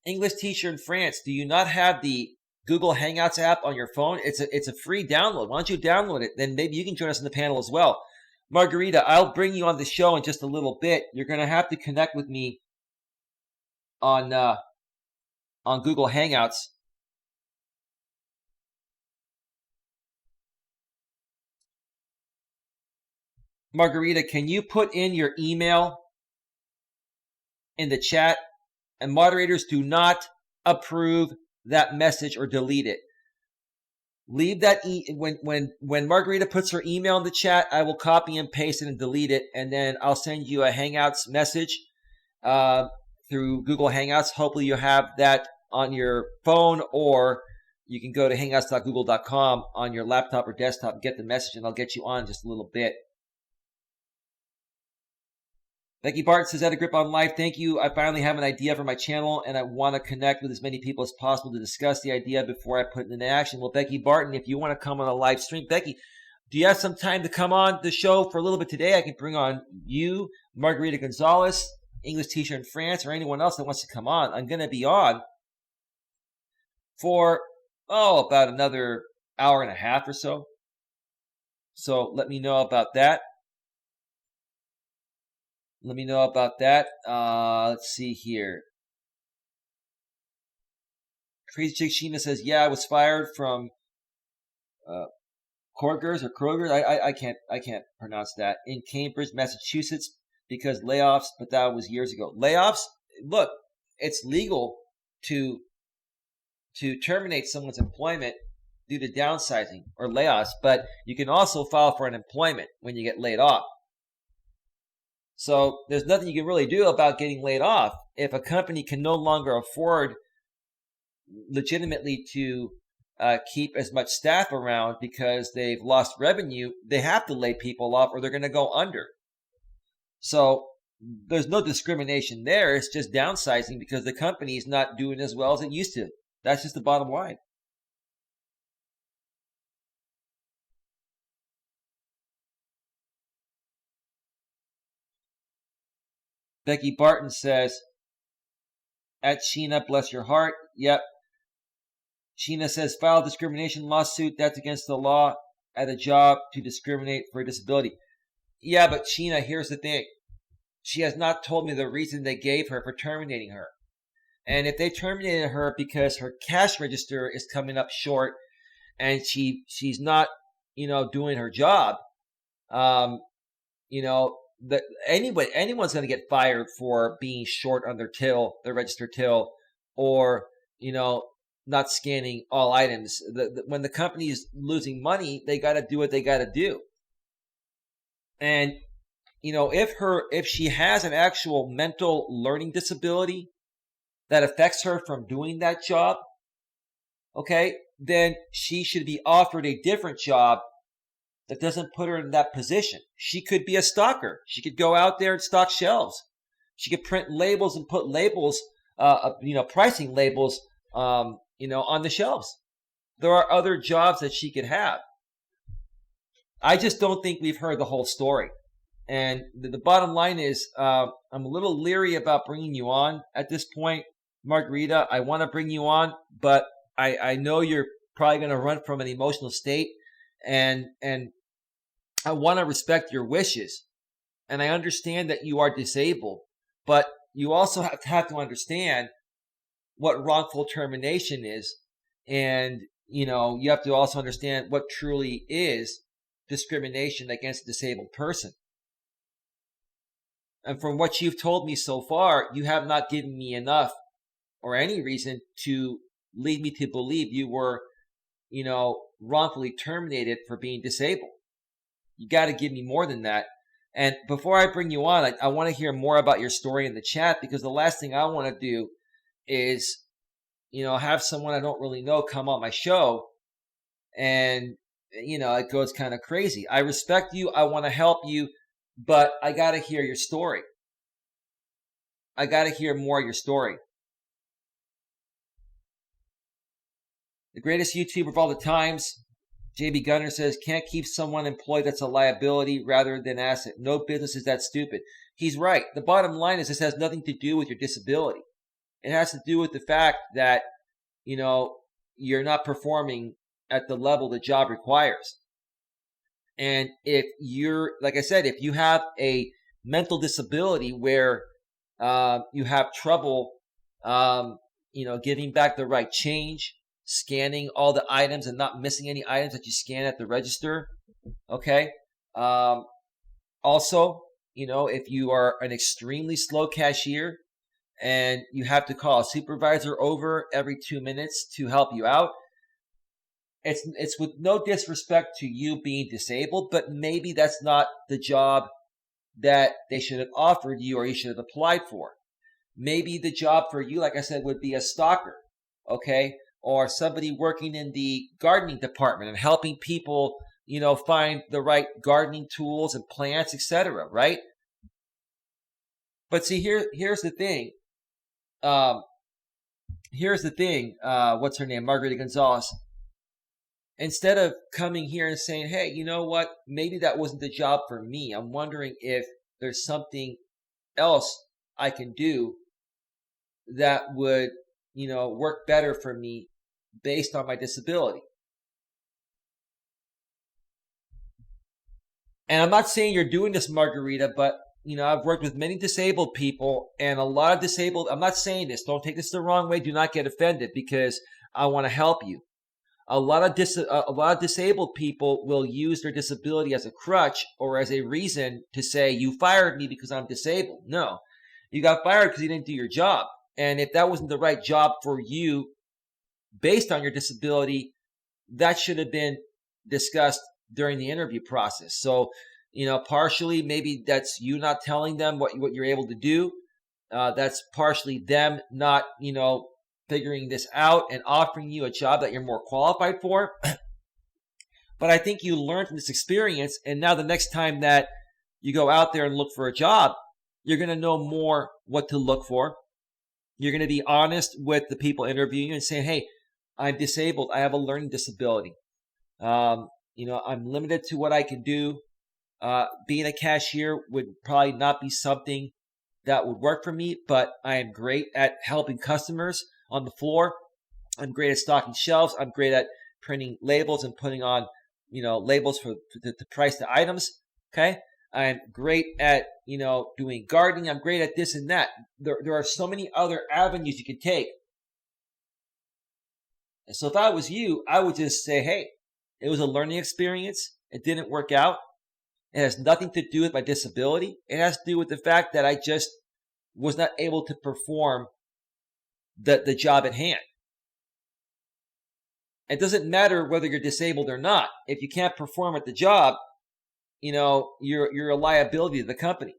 English teacher in France, do you not have the Google Hangouts app on your phone? It's a free download. Why don't you download it? Then maybe you can join us in the panel as well. Margarita, I'll bring you on the show in just a little bit. You're going to have to connect with me on Google Hangouts. Margarita, can you put in your email in the chat? And moderators, do not approve that message or delete it. Leave that when Margarita puts her email in the chat, I will copy and paste it and delete it, and then I'll send you a Hangouts message through Google Hangouts. Hopefully you have that on your phone, or you can go to hangouts.google.com on your laptop or desktop and get the message, and I'll get you on in just a little bit. Becky Barton says, "At a grip on life. Thank you. I finally have an idea for my channel, and I want to connect with as many people as possible to discuss the idea before I put it into action." Well, Becky Barton, if you want to come on a live stream, Becky, do you have some time to come on the show for a little bit today? I can bring on you, Margarita Gonzalez, English teacher in France, or anyone else that wants to come on. I'm going to be on for, about another hour and a half or so. So let me know about that. Let's see here. Crazy Chick Sheena says, "Yeah, I was fired from Kroger's. I can't pronounce that, in Cambridge, Massachusetts, because layoffs. But that was years ago. Layoffs. Look, it's legal to terminate someone's employment due to downsizing or layoffs, but you can also file for unemployment when you get laid off. So there's nothing you can really do about getting laid off. If a company can no longer afford legitimately to keep as much staff around because they've lost revenue, they have to lay people off or they're going to go under. So there's no discrimination there. It's just downsizing because the company is not doing as well as it used to. That's just the bottom line. Becky Barton says, "At Sheena, bless your heart." Yep. Sheena says, "File a discrimination lawsuit. That's against the law at a job to discriminate for a disability." Yeah, but Sheena, here's the thing. She has not told me the reason they gave her for terminating her. And if they terminated her because her cash register is coming up short and she's not, doing her job, anyone's going to get fired for being short on their register till, or, not scanning all items. When the company is losing money, they got to do what they got to do. And, if she has an actual mental learning disability that affects her from doing that job, okay, then she should be offered a different job that doesn't put her in that position. She could be a stocker. She could go out there and stock shelves. She could print labels and put labels, pricing labels, on the shelves. There are other jobs that she could have. I just don't think we've heard the whole story. And the bottom line is, I'm a little leery about bringing you on at this point, Margarita. I want to bring you on, but I know you're probably going to run from an emotional state, and I want to respect your wishes. And I understand that you are disabled, but you also have to understand what wrongful termination is. And, you have to also understand what truly is discrimination against a disabled person. And from what you've told me so far, you have not given me enough or any reason to lead me to believe you were, wrongfully terminated for being disabled. You got to give me more than that. And before I bring you on, I want to hear more about your story in the chat, because the last thing I want to do is, have someone I don't really know come on my show and it goes kind of crazy. I respect you. I want to help you, but I got to hear your story. I got to hear more of your story. The greatest YouTuber of all the times, JB Gunner says, can't keep someone employed that's a liability rather than asset. No business is that stupid. He's right. The bottom line is this has nothing to do with your disability. It has to do with the fact that, you're not performing at the level the job requires. And if you're, like I said, if you have a mental disability where you have trouble, giving back the right change, scanning all the items and not missing any items that you scan at the register. Okay. Also, if you are an extremely slow cashier and you have to call a supervisor over every 2 minutes to help you out, it's with no disrespect to you being disabled, but maybe that's not the job that they should have offered you or you should have applied for. Maybe the job for you, like I said, would be a stalker, okay? Or somebody working in the gardening department and helping people, find the right gardening tools and plants, etc., right? But see, here's the thing. What's her name? Margarita Gonzalez. Instead of coming here and saying, hey, you know what? Maybe that wasn't the job for me. I'm wondering if there's something else I can do that would, work better for me based on my disability. And I'm not saying you're doing this, Margarita, but, I've worked with many disabled people and a lot of disabled. I'm not saying this. Don't take this the wrong way. Do not get offended because I want to help you. A lot of disabled people will use their disability as a crutch or as a reason to say, you fired me because I'm disabled. No, you got fired because you didn't do your job. And if that wasn't the right job for you based on your disability, that should have been discussed during the interview process. So, partially maybe that's you not telling them what you're able to do. That's partially them not, figuring this out and offering you a job that you're more qualified for. But I think you learned from this experience, and now the next time that you go out there and look for a job, you're going to know more what to look for. You're going to be honest with the people interviewing you and saying, hey, I'm disabled. I have a learning disability. I'm limited to what I can do. Being a cashier would probably not be something that would work for me, but I am great at helping customers on the floor. I'm great at stocking shelves. I'm great at printing labels and putting on, labels to price the items. Okay. I'm great at, doing gardening. I'm great at this and that. There are so many other avenues you could take. And so if I was you, I would just say, hey, it was a learning experience. It didn't work out. It has nothing to do with my disability. It has to do with the fact that I just was not able to perform the job at hand. It doesn't matter whether you're disabled or not. If you can't perform at the job, you're a liability to the company.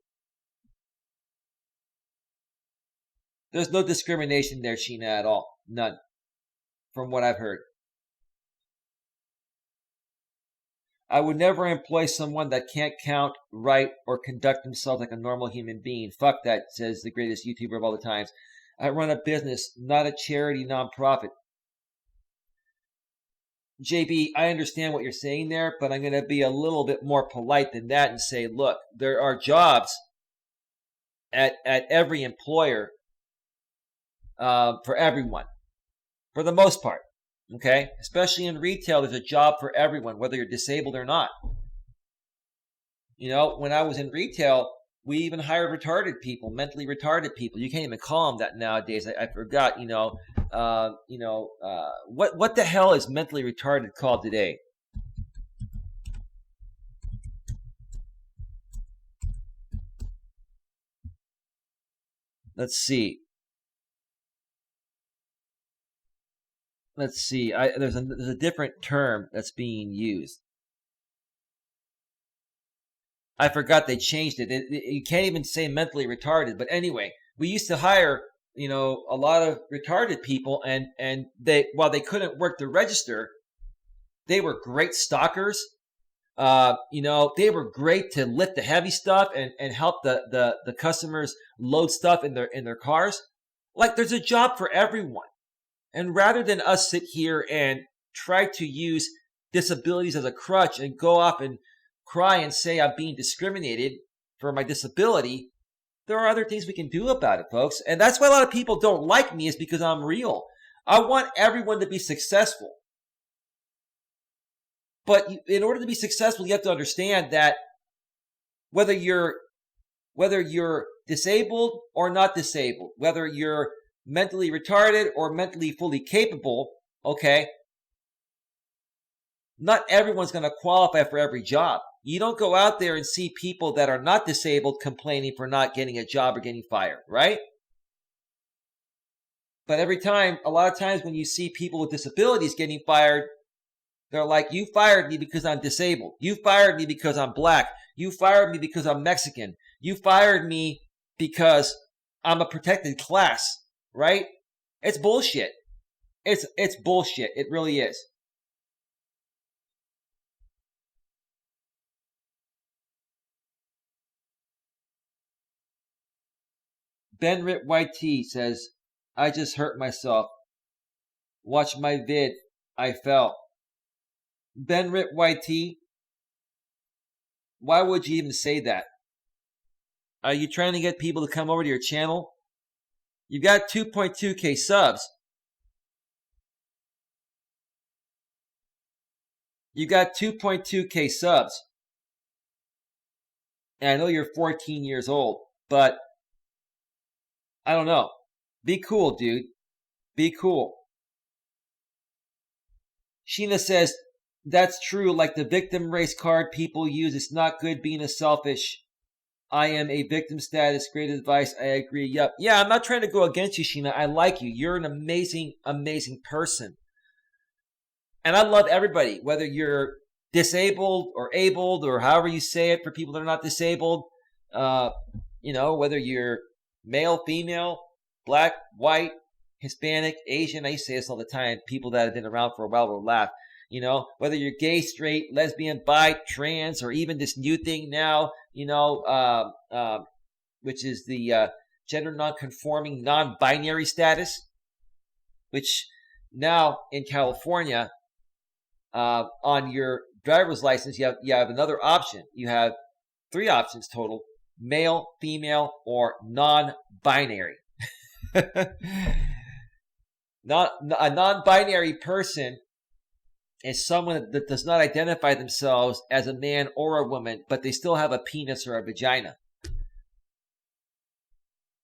There's no discrimination there, Sheena, at all. None. From what I've heard. I would never employ someone that can't count, write, or conduct themselves like a normal human being. Fuck that, says the greatest YouTuber of all the times. I run a business, not a charity nonprofit. JB, I understand what you're saying there, but I'm going to be a little bit more polite than that and say, look, there are jobs at every employer for everyone, for the most part. Okay, especially in retail, there's a job for everyone, whether you're disabled or not. When I was in retail, we even hired retarded people, mentally retarded people. You can't even call them that nowadays. I forgot. What the hell is mentally retarded called today? Let's see. There's a different term that's being used. I forgot they changed it. You can't even say mentally retarded. But anyway, we used to hire, a lot of retarded people, and while they couldn't work the register, They were great stalkers. They were great to lift the heavy stuff and help the customers load stuff in their cars. Like, there's a job for everyone. And rather than us sit here and try to use disabilities as a crutch and go off and cry and say I'm being discriminated for my disability, there are other things we can do about it, folks. And that's why a lot of people don't like me, is because I'm real. I want everyone to be successful. But in order to be successful, you have to understand that whether you're disabled or not disabled, whether you're mentally retarded or mentally fully capable, okay, not everyone's going to qualify for every job. You don't go out there and see people that are not disabled complaining for not getting a job or getting fired, right? But a lot of times when you see people with disabilities getting fired, they're like, you fired me because I'm disabled. You fired me because I'm black. You fired me because I'm Mexican. You fired me because I'm a protected class, right? It's bullshit. It's bullshit. It really is. Benrit YT says, I just hurt myself. Watch my vid. I fell. Benrit YT, why would you even say that? Are you trying to get people to come over to your channel? You've got 2.2k subs. You got 2.2k subs. And I know you're 14 years old, but I don't know. Be cool, dude. Be cool. Sheena says, that's true. Like the victim race card people use, it's not good being a selfish. I am a victim status. Great advice. I agree. Yep. Yeah, I'm not trying to go against you, Sheena. I like you. You're an amazing, amazing person. And I love everybody, whether you're disabled or abled or however you say it for people that are not disabled. Whether you're male, female, black, white, Hispanic, Asian. I used to say this all the time. People that have been around for a while will laugh. Whether you're gay, straight, lesbian, bi, trans, or even this new thing now, which is the gender non-conforming, non-binary status, which now in California, on your driver's license, you have another option. You have 3 options total: male, female, or non-binary. A non-binary person is someone that does not identify themselves as a man or a woman, but they still have a penis or a vagina.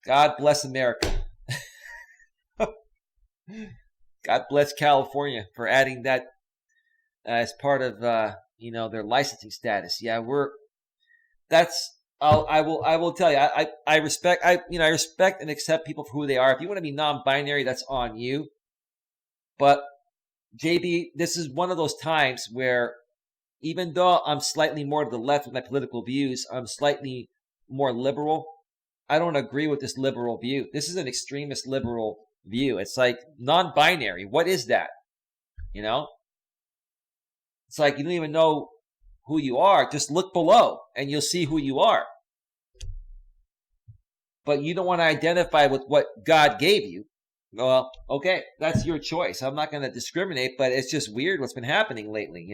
God bless America. God bless California for adding that as part of their licensing status. Yeah, I will tell you, I respect and accept people for who they are. If you want to be non-binary, that's on you. But JB, this is one of those times where, even though I'm slightly more to the left with my political views, I'm slightly more liberal. I don't agree with this liberal view. This is an extremist liberal view. It's like non-binary. What is that? It's like you don't even know who you are. Just look below and you'll see who you are. But you don't want to identify with what God gave you. Well, okay, that's your choice. I'm not going to discriminate, but it's just weird what's been happening lately,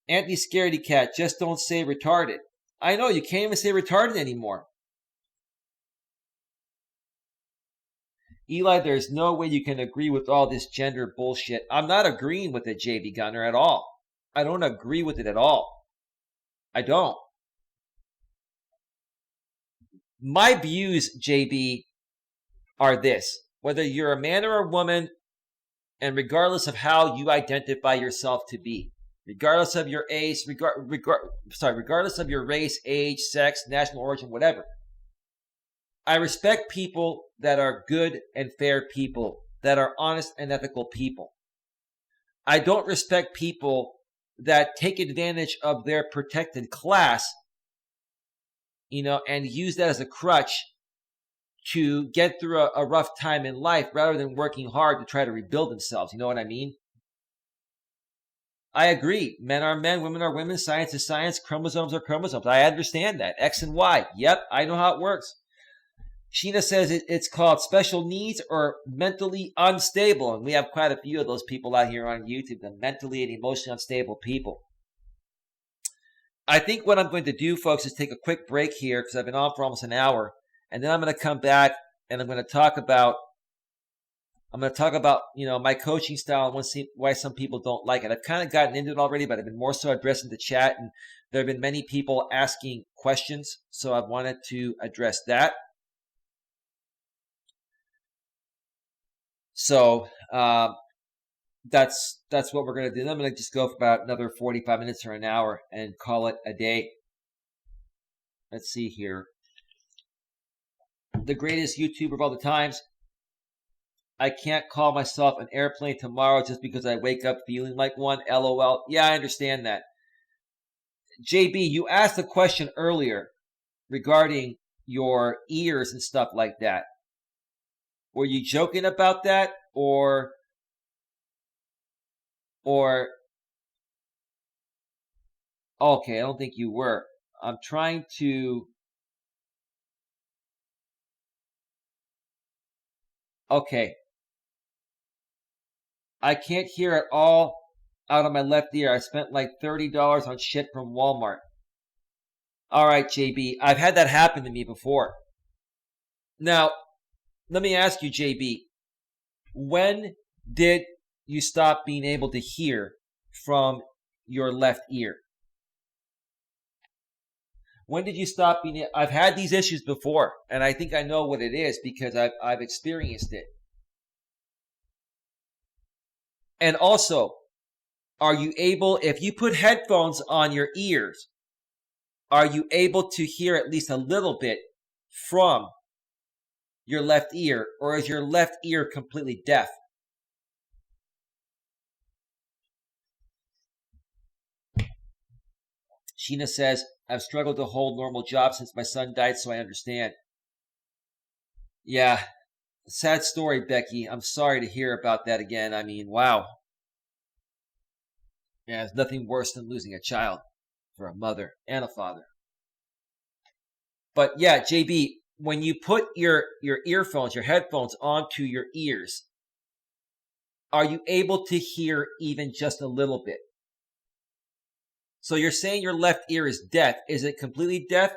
Anti-scaredy cat, just don't say retarded. I know, you can't even say retarded anymore. Eli, there's no way you can agree with all this gender bullshit. I'm not agreeing with it, JB Gunner, at all. I don't agree with it at all. I don't. My views, JB, are this: whether you're a man or a woman, and regardless of how you identify yourself to be, regardless of your age, regardless of your race, age, sex, national origin, whatever, I respect people that are good and fair people, that are honest and ethical people. I don't respect people that take advantage of their protected class, and use that as a crutch to get through a rough time in life rather than working hard to try to rebuild themselves. You know what I mean? I agree. Men are men, women are women, science is science, chromosomes are chromosomes. I understand that. X and Y. Yep, I know how it works. Sheena says it's called special needs or mentally unstable. And we have quite a few of those people out here on YouTube, the mentally and emotionally unstable people. I think what I'm going to do, folks, is take a quick break here because I've been on for almost an hour. And then I'm going to come back and I'm going to talk about my coaching style and why some people don't like it. I've kind of gotten into it already, but I've been more so addressing the chat. And there have been many people asking questions. So I've wanted to address that. So that's what we're going to do. I'm going to just go for about another 45 minutes or an hour and call it a day. Let's see here. The greatest YouTuber of all the times. I can't call myself an airplane tomorrow just because I wake up feeling like one. LOL. Yeah, I understand that. JB, you asked a question earlier regarding your ears and stuff like that. Were you joking about that or okay, I don't think you were. I'm trying to okay. I can't hear at all out of my left ear. I spent like $30 on shit from Walmart. All right, JB, I've had that happen to me before. Now, let me ask you, JB, when did you stop being able to hear from your left ear? When did you stop being? I've had these issues before, and I think I know what it is because I've experienced it. And also, are you able, if you put headphones on your ears, are you able to hear at least a little bit from your left ear, or is your left ear completely deaf? Sheena says, I've struggled to hold normal jobs since my son died, so I understand. Yeah, sad story, Becky. I'm sorry to hear about that again. I mean, wow. Yeah, there's nothing worse than losing a child for a mother and a father. But yeah, JB, when you put your earphones, your headphones onto your ears, are you able to hear even just a little bit? So you're saying your left ear is deaf. Is it completely deaf?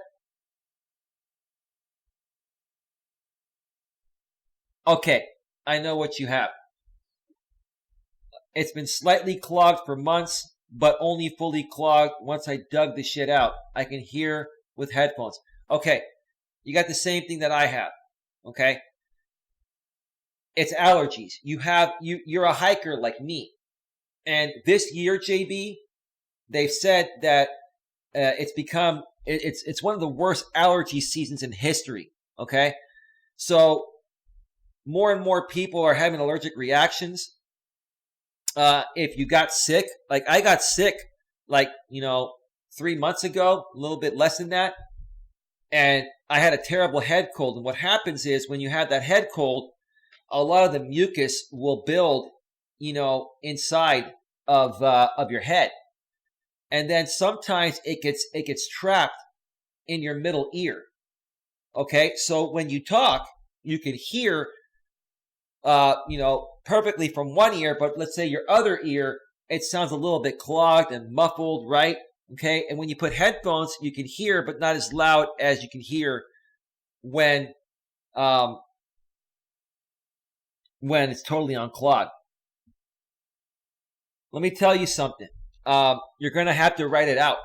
Okay, I know what you have. It's been slightly clogged for months, but only fully clogged once I dug the shit out. I can hear with headphones. Okay, you got the same thing that I have. Okay? It's allergies. You're a hiker like me. And this year, JB, they've said that it's one of the worst allergy seasons in history. Okay? So more and more people are having allergic reactions. If you got sick, like I got sick, 3 months ago, a little bit less than that. And I had a terrible head cold. And what happens is when you have that head cold, a lot of the mucus will build, inside of your head. And then sometimes it gets trapped in your middle ear. Okay. So when you talk, you can hear, perfectly from one ear, but let's say your other ear, it sounds a little bit clogged and muffled, right? Okay. And when you put headphones, you can hear, but not as loud as you can hear when it's totally unclogged. Let me tell you something. You're going to have to write it out.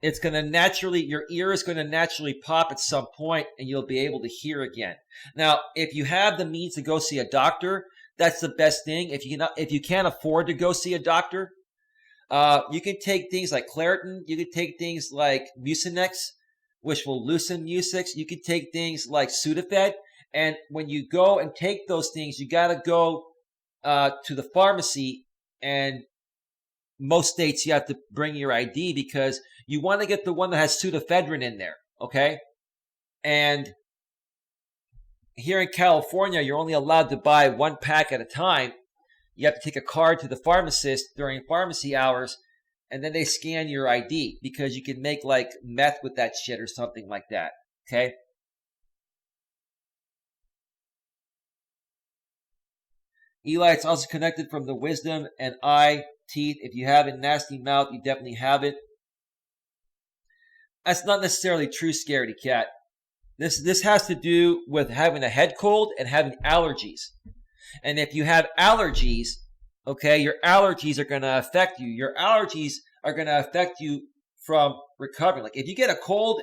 It's going to your ear is going to naturally pop at some point and you'll be able to hear again. Now, if you have the means to go see a doctor, that's the best thing. If you can't afford to go see a doctor, you can take things like Claritin. You can take things like Mucinex, which will loosen mucus. You can take things like Sudafed. And when you go and take those things, you got to go to the pharmacy, and most states you have to bring your ID because you want to get the one that has pseudoephedrine in there, okay? And here in California, you're only allowed to buy one pack at a time. you have to take a card to the pharmacist during pharmacy hours, and then they scan your ID because you can make like meth with that shit or something like that. Okay? Eli, it's also connected from the wisdom and eye, teeth. If you have a nasty mouth, you definitely have it. That's not necessarily true, Scaredy Cat. This has to do with having a head cold and having allergies. And if you have allergies, okay, your allergies are going to affect you. Your allergies are going to affect you from recovering. Like if you get a cold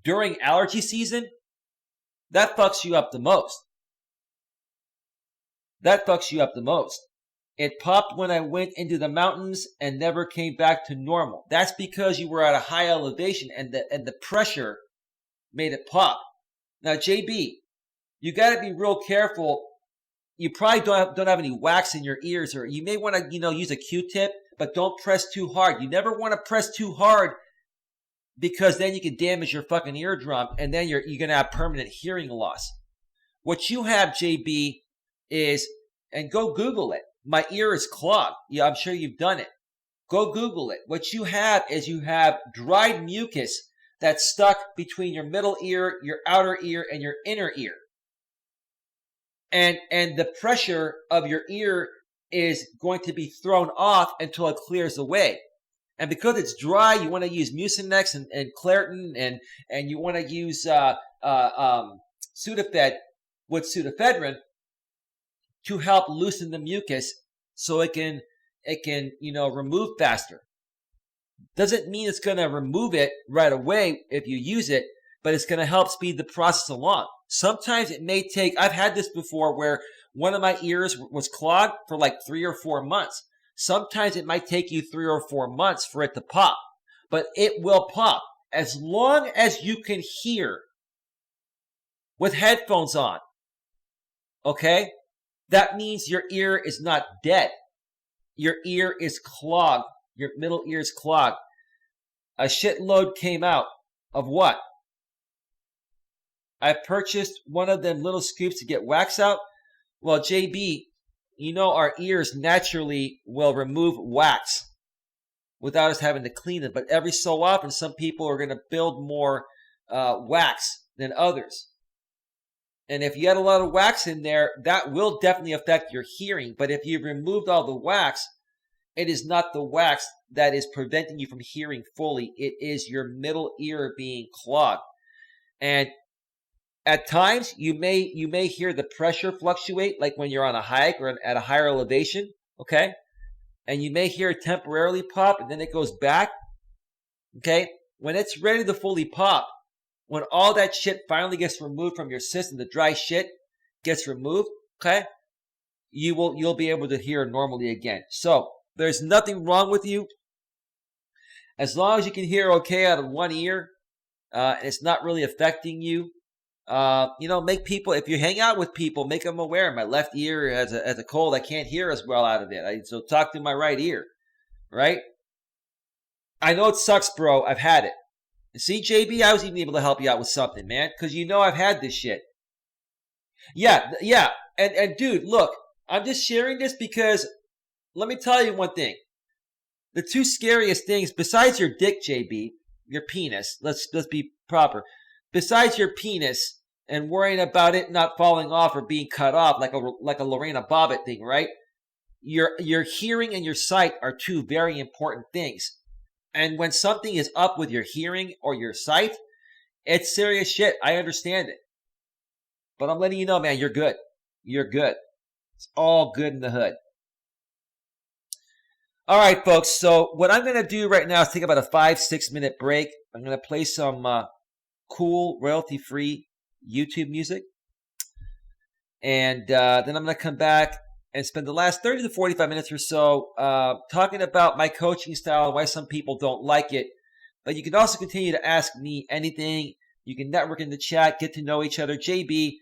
during allergy season, that fucks you up the most. That fucks you up the most. It popped when I went into the mountains and never came back to normal. That's because you were at a high elevation and the pressure made it pop. Now, JB, you got to be real careful. You probably don't have any wax in your ears, or you may want to, use a Q-tip, but don't press too hard. You never want to press too hard because then you can damage your fucking eardrum, and then you're going to have permanent hearing loss. What you have, JB, is, and go Google it. My ear is clogged. Yeah, I'm sure you've done it. Go Google it. What you have is you have dried mucus that's stuck between your middle ear, your outer ear, and your inner ear. And the pressure of your ear is going to be thrown off until it clears away. And because it's dry, you want to use Mucinex and Claritin, and you want to use Sudafed with pseudoephedrine to help loosen the mucus so it can remove faster. Doesn't mean it's going to remove it right away if you use it, but it's going to help speed the process along. Sometimes it may take, I've had this before where one of my ears was clogged for like 3 or 4 months. Sometimes it might take you 3 or 4 months for it to pop, but it will pop as long as you can hear with headphones on. Okay? That means your ear is not dead. Your ear is clogged. Your middle ear is clogged. A shitload came out of what? I purchased one of them little scoops to get wax out. Well, JB, our ears naturally will remove wax without us having to clean them. But every so often, some people are going to build more wax than others. And if you had a lot of wax in there, that will definitely affect your hearing. But if you've removed all the wax, it is not the wax that is preventing you from hearing fully. It is your middle ear being clogged. And at times, you may hear the pressure fluctuate, like when you're on a hike or at a higher elevation, okay? And you may hear it temporarily pop, and then it goes back, okay? When it's ready to fully pop, when all that shit finally gets removed from your system, the dry shit gets removed, okay? You'll be able to hear normally again. So there's nothing wrong with you. As long as you can hear okay out of one ear, and it's not really affecting you. Make people, if you hang out with people, make them aware. My left ear has a cold. I can't hear as well out of it. So talk to my right ear, right? I know it sucks, bro. I've had it. See, JB, I was even able to help you out with something, man, because I've had this shit. Yeah. And dude, look, I'm just sharing this because let me tell you one thing. The two scariest things, besides your dick, JB, your penis, let's be proper. Besides your penis and worrying about it not falling off or being cut off like a Lorena Bobbitt thing, right? Your hearing and your sight are two very important things. And when something is up with your hearing or your sight, it's serious shit. I understand it. But I'm letting you know, man, you're good. You're good. It's all good in the hood. All right, folks. So what I'm going to do right now is take about a 5-6 minute break. I'm going to play some cool, royalty-free YouTube music. And then I'm going to come back and spend the last 30 to 45 minutes or so talking about my coaching style and why some people don't like it. But you can also continue to ask me anything. You can network in the chat, get to know each other. JB,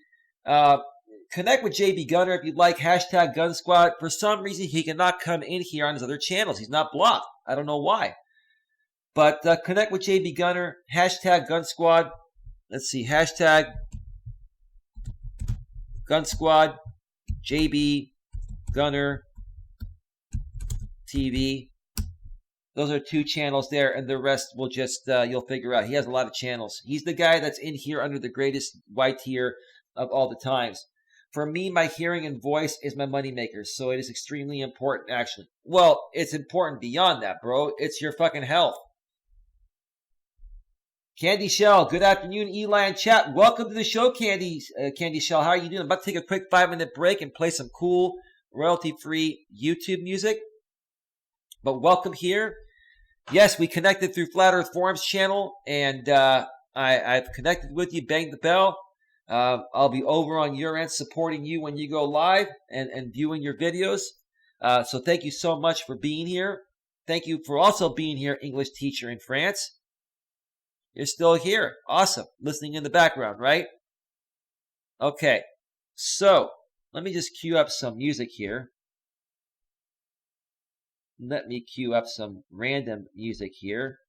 connect with JB Gunner if you'd like. Hashtag Gun Squad. For some reason, he cannot come in here on his other channels. He's not blocked. I don't know why. But connect with JB Gunner. Hashtag Gun Squad. Let's see. Hashtag Gun Squad. JB Gunner. TV. Those are 2 channels there, and the rest will just, you'll figure out. He has a lot of channels. He's the guy that's in here under the greatest white tier of all the times. For me, my hearing and voice is my moneymaker, so it is extremely important, actually. Well, it's important beyond that, bro. It's your fucking health. Candy Shell, good afternoon, Eli and chat. Welcome to the show, Candy Shell. How are you doing? I'm about to take a quick 5-minute break and play some cool, royalty-free YouTube music. But welcome here. Yes, we connected through Flat Earth Forums channel, and I've connected with you. Bang the bell. I'll be over on your end supporting you when you go live and viewing your videos. So thank you so much for being here. Thank you for also being here, English teacher in France. You're still here. Awesome. Listening in the background, right? Okay. So let me just cue up some music here. Let me cue up some random music here.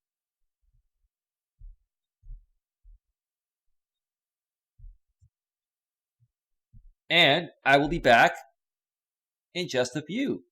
And I will be back in just a few.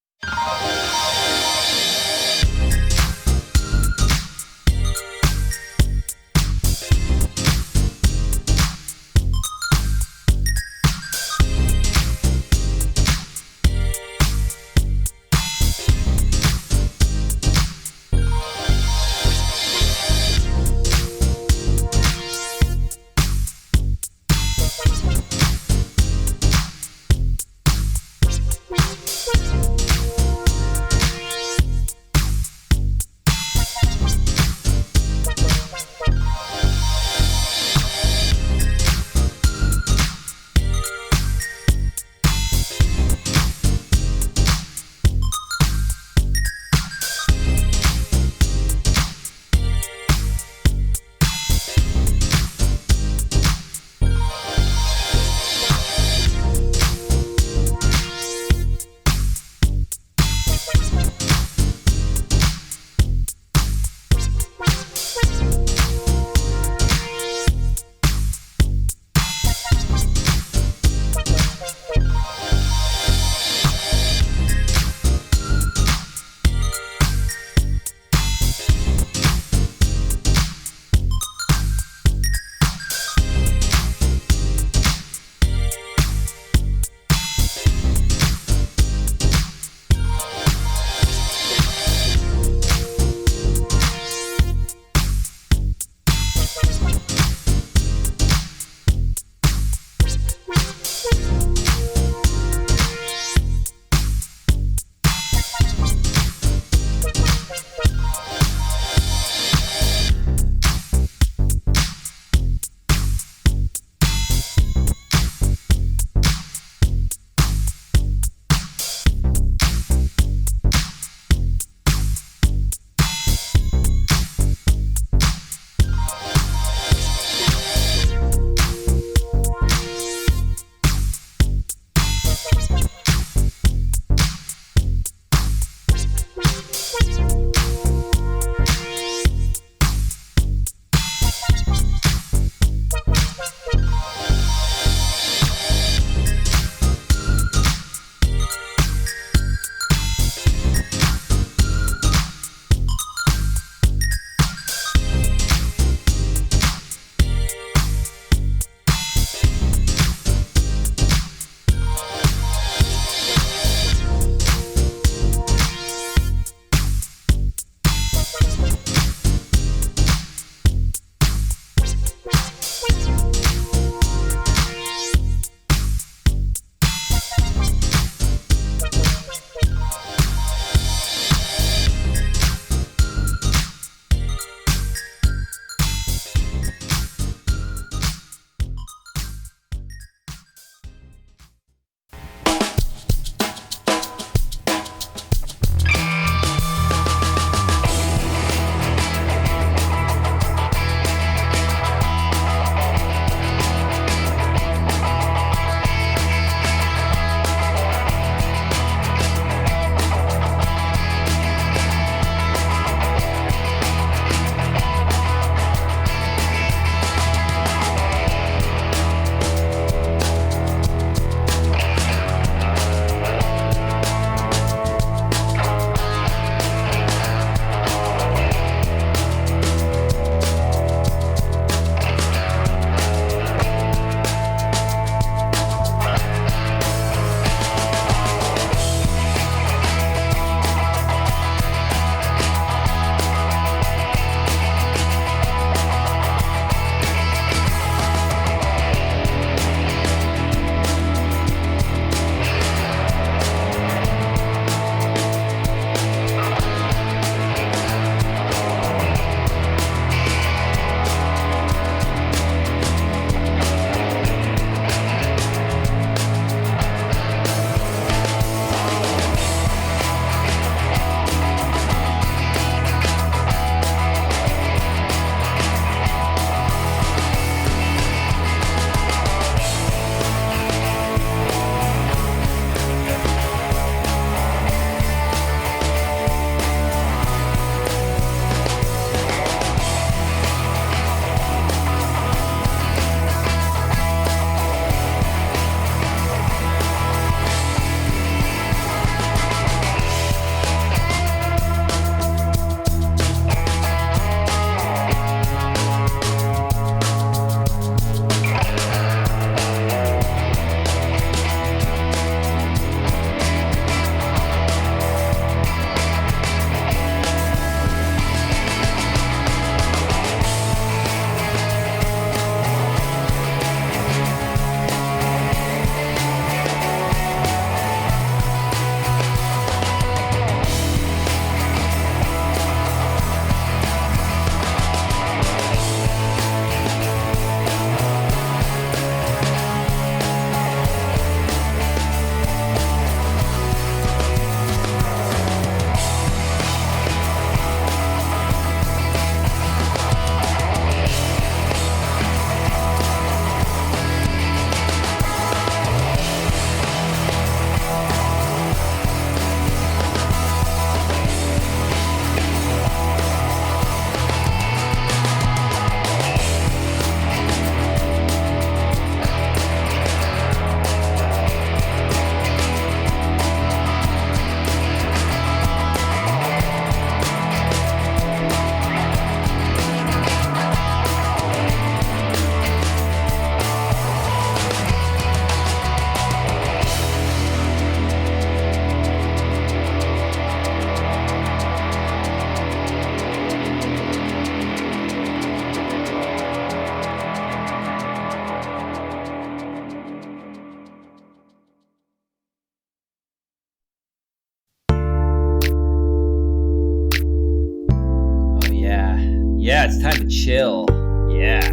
it's time to chill. Yeah.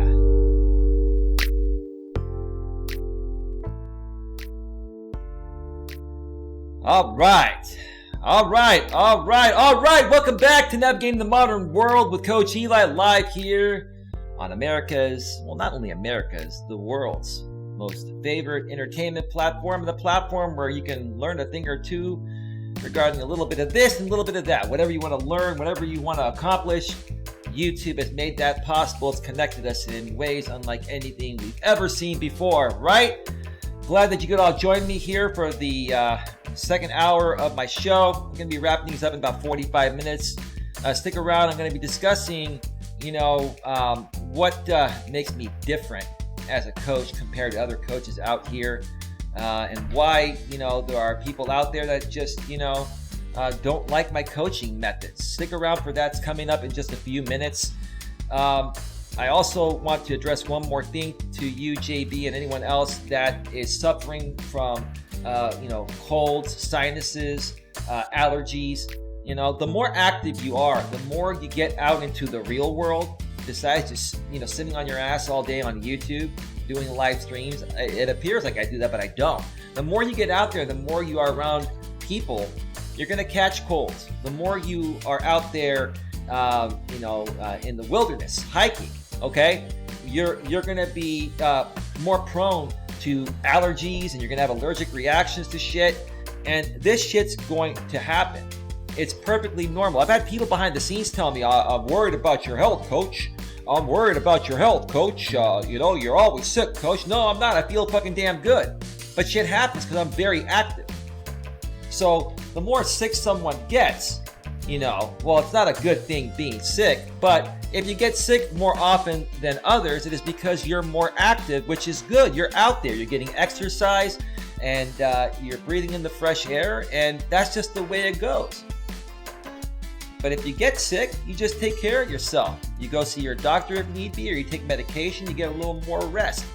All right. Welcome back to Navigating the Modern World with Coach Eli, live here on America's, well, not only America's, the world's most favorite entertainment platform, the platform where you can learn a thing or two regarding a little bit of this and a little bit of that. Whatever you want to learn, whatever you want to accomplish, YouTube has made that possible. It's connected us in ways unlike anything we've ever seen before, right? Glad that you could all join me here for the second hour of my show. I'm going to be wrapping things up in about 45 minutes. Stick around. I'm going to be discussing, what makes me different as a coach compared to other coaches out here, and why, there are people out there that just, don't like my coaching methods. Stick around for that's coming up in just a few minutes. I also want to address one more thing to you, JB, and anyone else that is suffering from, colds, sinuses, allergies. The more active you are, the more you get out into the real world, besides just, sitting on your ass all day on YouTube, doing live streams. It appears like I do that, but I don't. The more you get out there, the more you are around people, you're going to catch colds. The more you are out there, in the wilderness, hiking, okay, you're going to be more prone to allergies, and you're going to have allergic reactions to shit. And this shit's going to happen. It's perfectly normal. I've had people behind the scenes tell me, I'm worried about your health, coach. I'm worried about your health, coach. You're always sick, coach. No, I'm not. I feel fucking damn good. But shit happens because I'm very active. So the more sick someone gets, it's not a good thing being sick, but if you get sick more often than others, it is because you're more active, which is good. You're out there, you're getting exercise, and you're breathing in the fresh air, and that's just the way it goes. But if you get sick, you just take care of yourself. You go see your doctor if need be, or you take medication, you get a little more rest,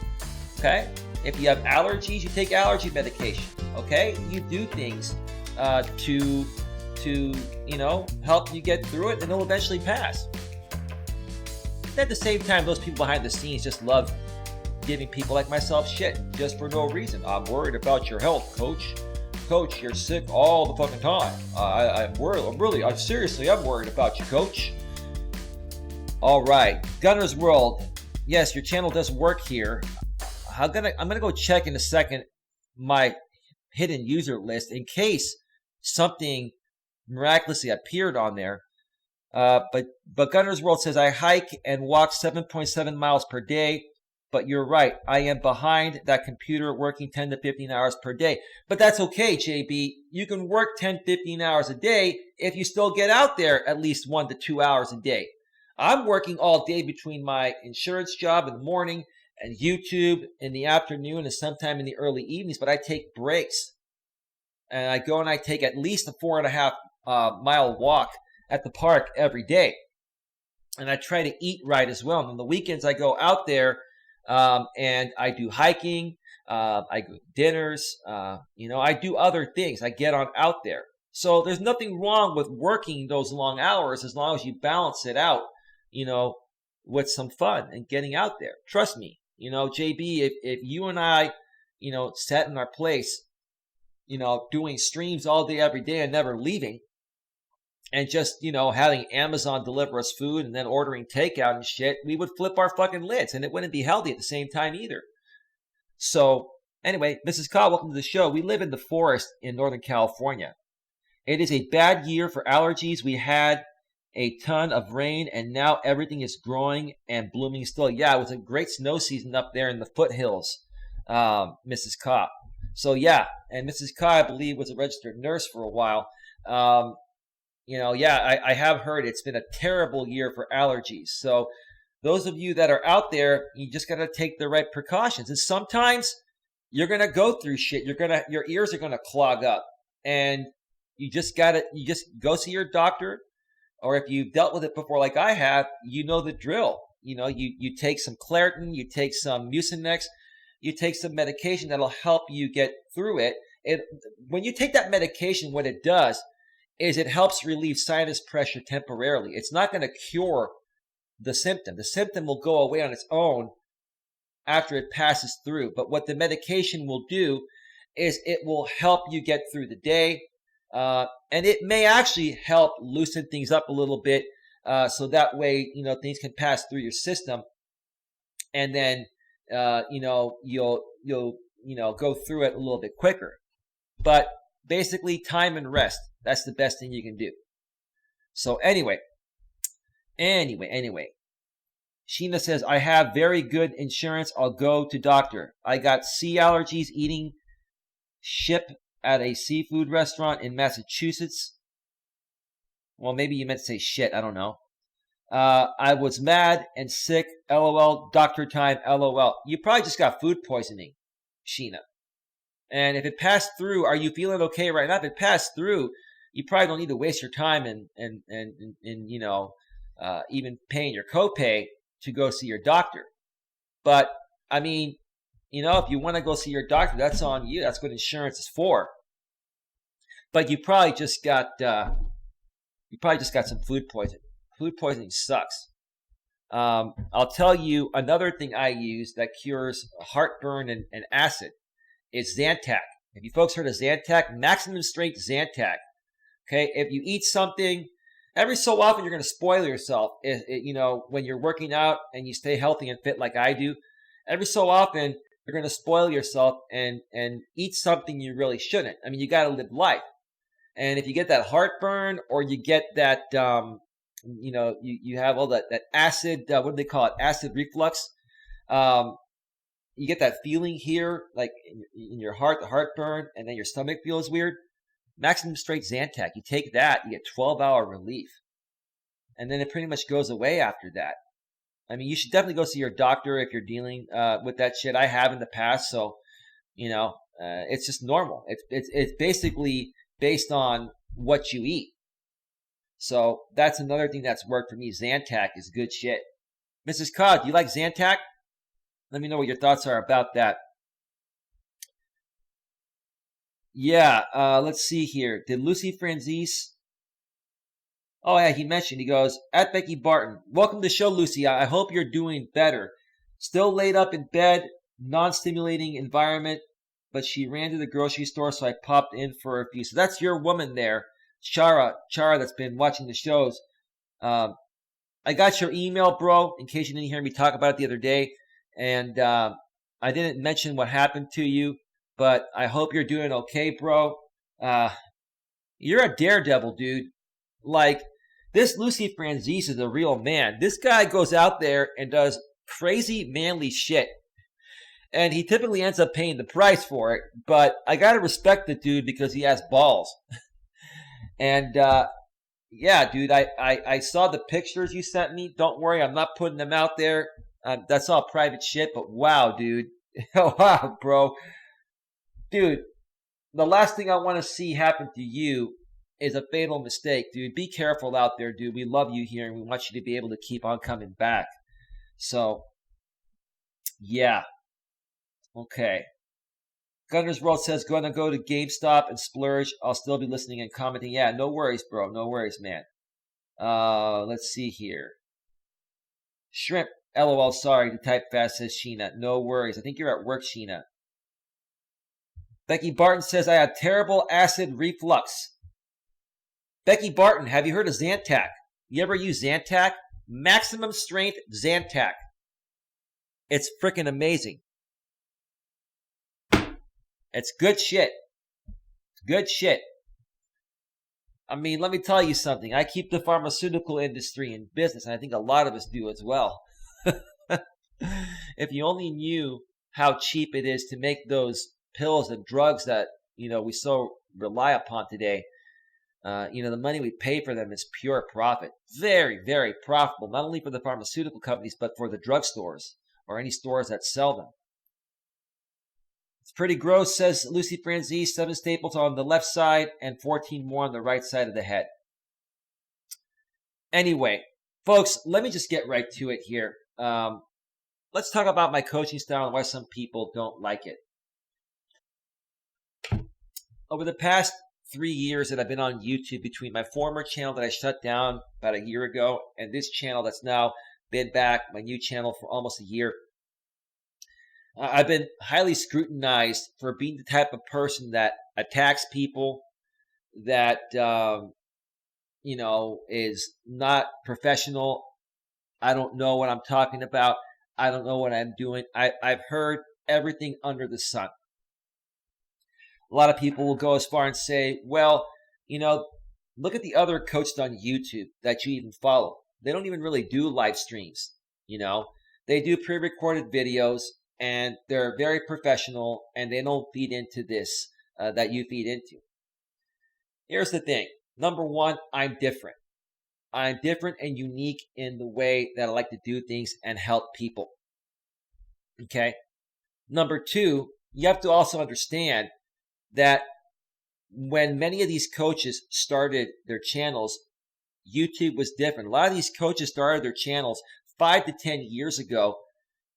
okay? If you have allergies, you take allergy medication, okay? You do things to help you get through it, and it'll eventually pass. At the same time, those people behind the scenes just love giving people like myself shit just for no reason. I'm worried about your health, coach. Coach, you're sick all the fucking time. I'm worried. I'm worried about you, coach. All right, Gunner's World. Yes, your channel does work here. I'm gonna go check in a second my hidden user list in case something miraculously appeared on there. But Gunner's World says, I hike and walk 7.7 miles per day. But you're right, I am behind that computer working 10 to 15 hours per day. But that's okay, JB. You can work 10, 15 hours a day if you still get out there at least 1 to 2 hours a day. I'm working all day between my insurance job in the morning and YouTube in the afternoon and sometime in the early evenings, but I take breaks. And I go and I take at least a 4.5 mile walk at the park every day. And I try to eat right as well. And on the weekends, I go out there and I do hiking, I go to dinners, I do other things. I get on out there. So there's nothing wrong with working those long hours as long as you balance it out, with some fun and getting out there. Trust me, JB, if you and I, sat in our place, doing streams all day, every day and never leaving, and just, having Amazon deliver us food and then ordering takeout and shit, we would flip our fucking lids, and it wouldn't be healthy at the same time either. So anyway, Mrs. Cobb, welcome to the show. We live in the forest in Northern California. It is a bad year for allergies. We had a ton of rain, and now everything is growing and blooming still. Yeah, it was a great snow season up there in the foothills, Mrs. Cobb. So yeah, and Mrs. Cobb, I believe, was a registered nurse for a while. I have heard it's been a terrible year for allergies. So those of you that are out there, you just got to take the right precautions. And sometimes you're going to go through shit. Your ears are going to clog up, and you just go see your doctor. Or if you've dealt with it before, like I have, you know the drill. You take some Claritin, you take some Mucinex, you take some medication that'll help you get through it. When you take that medication, what it does is it helps relieve sinus pressure temporarily. It's not going to cure the symptom. The symptom will go away on its own after it passes through. But what the medication will do is it will help you get through the day. And it may actually help loosen things up a little bit. So that way, things can pass through your system. And then, you'll go through it a little bit quicker. But basically, time and rest. That's the best thing you can do. So anyway. Sheena says, I have very good insurance. I'll go to doctor. I got sea allergies eating ship at a seafood restaurant in Massachusetts. Well, maybe you meant to say shit. I don't know. I was mad and sick. LOL. Doctor time. LOL. You probably just got food poisoning, Sheena. And if it passed through, are you feeling okay right now? If it passed through, you probably don't need to waste your time and even paying your copay to go see your doctor. But I mean, if you want to go see your doctor, that's on you. That's what insurance is for. But you probably just got some food poisoning. Food poisoning sucks. I'll tell you another thing I use that cures heartburn and acid is Zantac. Have you folks heard of Zantac? Maximum strength Zantac. Okay, if you eat something, every so often you're going to spoil yourself. When you're working out and you stay healthy and fit like I do, every so often you're going to spoil yourself and eat something you really shouldn't. I mean, you got to live life. And if you get that heartburn or you get that, you have all that acid, what do they call it? Acid reflux. You get that feeling here, like in your heart, the heartburn, and then your stomach feels weird. Maximum strength Zantac. You take that, you get 12-hour relief. And then it pretty much goes away after that. I mean, you should definitely go see your doctor if you're dealing with that shit. I have in the past, so, it's just normal. It's basically based on what you eat. So that's another thing that's worked for me. Zantac is good shit. Mrs. Codd, do you like Zantac? Let me know what your thoughts are about that. Yeah, let's see here. Did Lucy Franzese? Oh, yeah, he goes, at Becky Barton. Welcome to the show, Lucy. I hope you're doing better. Still laid up in bed, non-stimulating environment, but she ran to the grocery store, so I popped in for a few. So that's your woman there, Chara, that's been watching the shows. I got your email, bro, in case you didn't hear me talk about it the other day. And I didn't mention what happened to you, but I hope you're doing okay, bro. You're a daredevil, dude. Like, this Lucy Franzese is a real man. This guy goes out there and does crazy manly shit. And he typically ends up paying the price for it. But I got to respect the dude because he has balls. And, yeah, dude, I saw the pictures you sent me. Don't worry, I'm not putting them out there. That's all private shit. But wow, dude. Wow, bro. Dude, the last thing I want to see happen to you is a fatal mistake, dude. Be careful out there, dude. We love you here, and we want you to be able to keep on coming back. So, yeah. Okay. Gunner's World says, gonna go to GameStop and splurge. I'll still be listening and commenting. Yeah, no worries, bro. No worries, man. Let's see here. Shrimp. LOL, sorry. To type fast, says Sheena. No worries. I think you're at work, Sheena. Becky Barton says, I have terrible acid reflux. Becky Barton, have you heard of Zantac? You ever use Zantac? Maximum strength Zantac. It's freaking amazing. It's good shit. Good shit. I mean, let me tell you something. I keep the pharmaceutical industry in business, and I think a lot of us do as well. If you only knew how cheap it is to make those pills and drugs that, we so rely upon today, the money we pay for them is pure profit. Very, very profitable, not only for the pharmaceutical companies, but for the drugstores or any stores that sell them. It's pretty gross, says Lucy Franzese. 7 staples on the left side and 14 more on the right side of the head. Anyway, folks, let me just get right to it here. Let's talk about my coaching style and why some people don't like it. Over the past 3 years that I've been on YouTube, between my former channel that I shut down about a year ago and this channel that's now been back, my new channel for almost a year. I've been highly scrutinized for being the type of person that attacks people, that, is not professional. I don't know what I'm talking about. I don't know what I'm doing. I've heard everything under the sun. A lot of people will go as far and say, well, look at the other coaches on YouTube that you even follow. They don't even really do live streams. They do pre-recorded videos, and they're very professional, and they don't feed into this that you feed into. Here's the thing. Number one, I'm different. I'm different and unique in the way that I like to do things and help people. Okay? Number two, you have to also understand that when many of these coaches started their channels, YouTube was different. A lot of these coaches started their channels 5 to 10 years ago,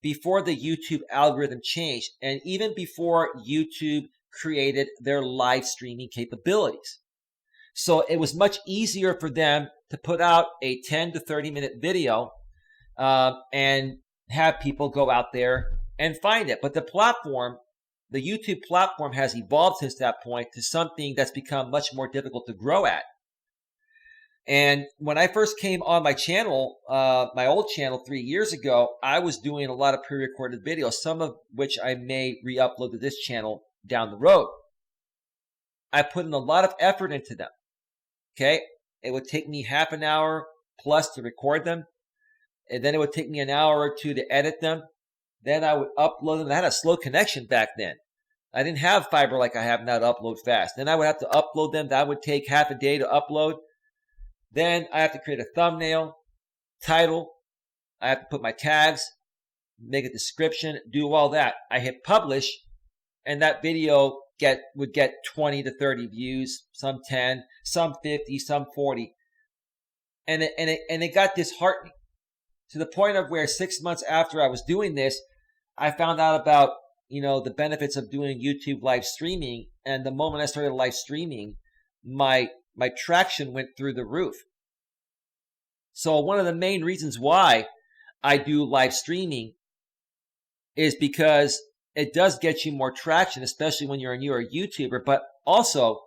before the YouTube algorithm changed, and even before YouTube created their live streaming capabilities. So it was much easier for them to put out a 10 to 30 minute video and have people go out there and find it. But the YouTube platform has evolved since that point to something that's become much more difficult to grow at. And when I first came on my channel, my old channel 3 years ago, I was doing a lot of pre-recorded videos, some of which I may re-upload to this channel down the road. I put in a lot of effort into them. Okay? It would take me half an hour plus to record them. And then it would take me an hour or two to edit them. Then I would upload them. I had a slow connection back then. I didn't have fiber like I have now to upload fast. Then I would have to upload them. That would take half a day to upload. Then I have to create a thumbnail, title. I have to put my tags, make a description, do all that. I hit publish, and that video would get 20 to 30 views, some 10, some 50, some 40. And it got disheartening to the point of where 6 months after I was doing this, I found out about, the benefits of doing YouTube live streaming. And the moment I started live streaming, my traction went through the roof. So one of the main reasons why I do live streaming is because it does get you more traction, especially when you're a newer YouTuber. But also,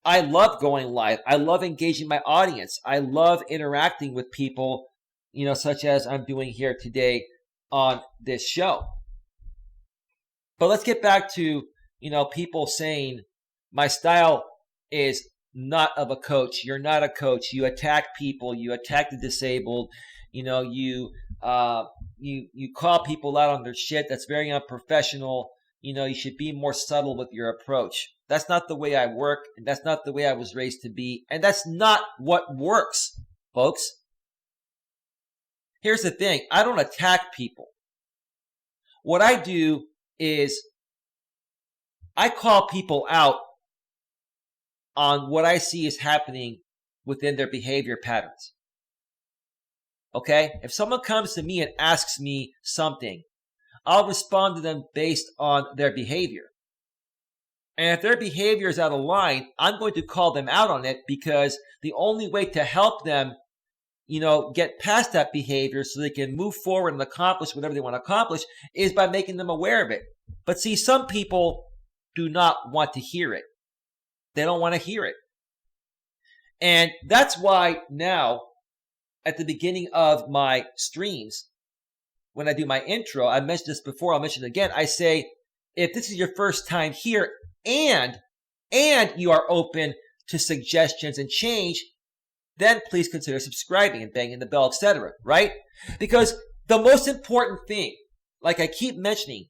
I love going live. I love engaging my audience. I love interacting with people, such as I'm doing here today on this show. But let's get back to, people saying my style is not of a coach. You're not a coach. You attack people. You attack the disabled. You call people out on their shit. That's very unprofessional. You should be more subtle with your approach. That's not the way I work, and that's not the way I was raised to be, and that's not what works, folks. Here's the thing. I don't attack people. What I do is I call people out on what I see is happening within their behavior patterns. Okay? If someone comes to me and asks me something, I'll respond to them based on their behavior. And if their behavior is out of line, I'm going to call them out on it, because the only way to help them, get past that behavior so they can move forward and accomplish whatever they want to accomplish is by making them aware of it. But see, some people do not want to hear it. They don't want to hear it. And that's why now, at the beginning of my streams, when I do my intro, I mentioned this before, I'll mention it again. I say, if this is your first time here and you are open to suggestions and change, then please consider subscribing and banging the bell, etc. Right? Because the most important thing, like I keep mentioning,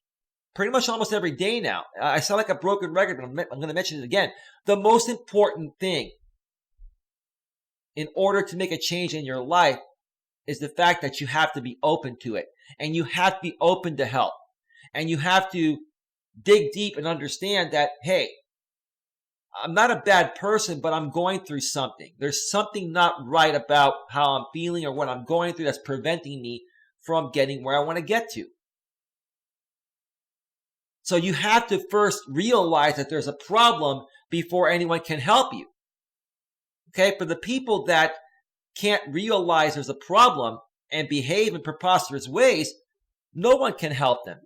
pretty much almost every day now, I sound like a broken record, but I'm going to mention it again. The most important thing in order to make a change in your life is the fact that you have to be open to it, and you have to be open to help, and you have to dig deep and understand that, hey, I'm not a bad person, but I'm going through something. There's something not right about how I'm feeling or what I'm going through that's preventing me from getting where I want to get to. So you have to first realize that there's a problem before anyone can help you. Okay, for the people that can't realize there's a problem and behave in preposterous ways, no one can help them.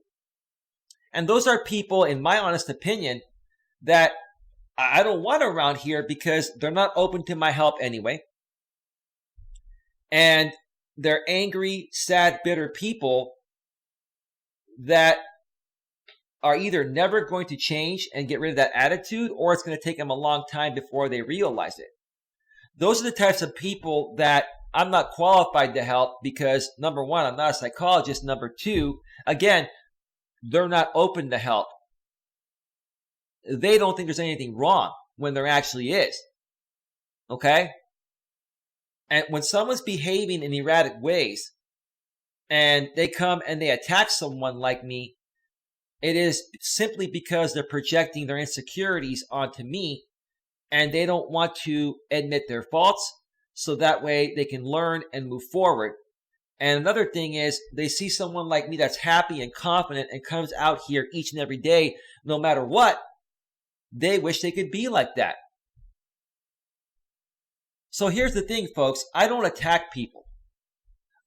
And those are people, in my honest opinion, that I don't want around here because they're not open to my help anyway. And they're angry, sad, bitter people that are either never going to change and get rid of that attitude, or it's going to take them a long time before they realize it. Those are the types of people that I'm not qualified to help because, number one, I'm not a psychologist. Number two, again, they're not open to help. They don't think there's anything wrong when there actually is. Okay? And when someone's behaving in erratic ways and they come and they attack someone like me, it is simply because they're projecting their insecurities onto me and they don't want to admit their faults so that way they can learn and move forward. And another thing is they see someone like me that's happy and confident and comes out here each and every day, no matter what. They wish they could be like that. So here's the thing, folks. I don't attack people.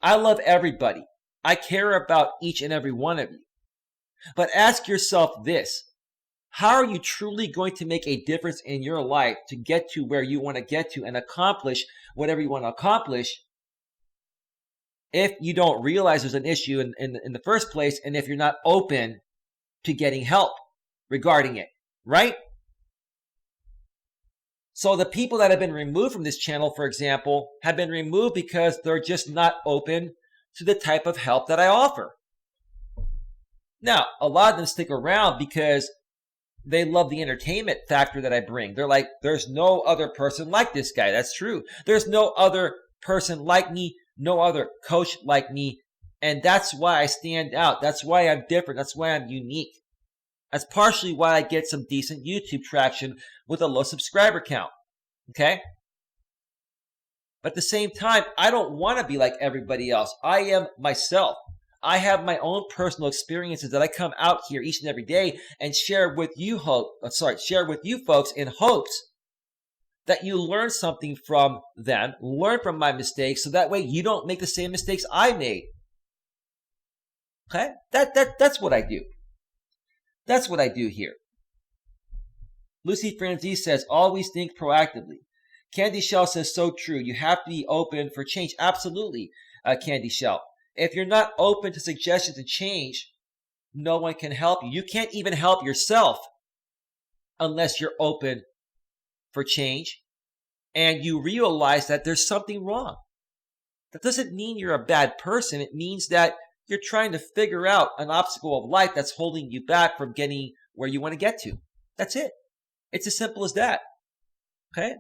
I love everybody. I care about each and every one of you. But ask yourself this. How are you truly going to make a difference in your life to get to where you want to get to and accomplish whatever you want to accomplish if you don't realize there's an issue in the first place and if you're not open to getting help regarding it, right? So the people that have been removed from this channel, for example, have been removed because they're just not open to the type of help that I offer. Now, a lot of them stick around because they love the entertainment factor that I bring. They're like, there's no other person like this guy. That's true. There's no other person like me, no other coach like me. And that's why I stand out. That's why I'm different. That's why I'm unique. That's partially why I get some decent YouTube traction with a low subscriber count. Okay? But at the same time, I don't want to be like everybody else. I am myself. I have my own personal experiences that I come out here each and every day and share with you folks in hopes that you learn something from them, learn from my mistakes, so that way you don't make the same mistakes I made. Okay? That's what I do. That's what I do here. Lucy Franzese says, always think proactively. Candy Shell says, so true. You have to be open for change. Absolutely, Candy Shell. If you're not open to suggestions and change, no one can help you. You can't even help yourself unless you're open for change and you realize that there's something wrong. That doesn't mean you're a bad person. It means that you're trying to figure out an obstacle of life that's holding you back from getting where you want to get to. That's it. It's as simple as that. Okay?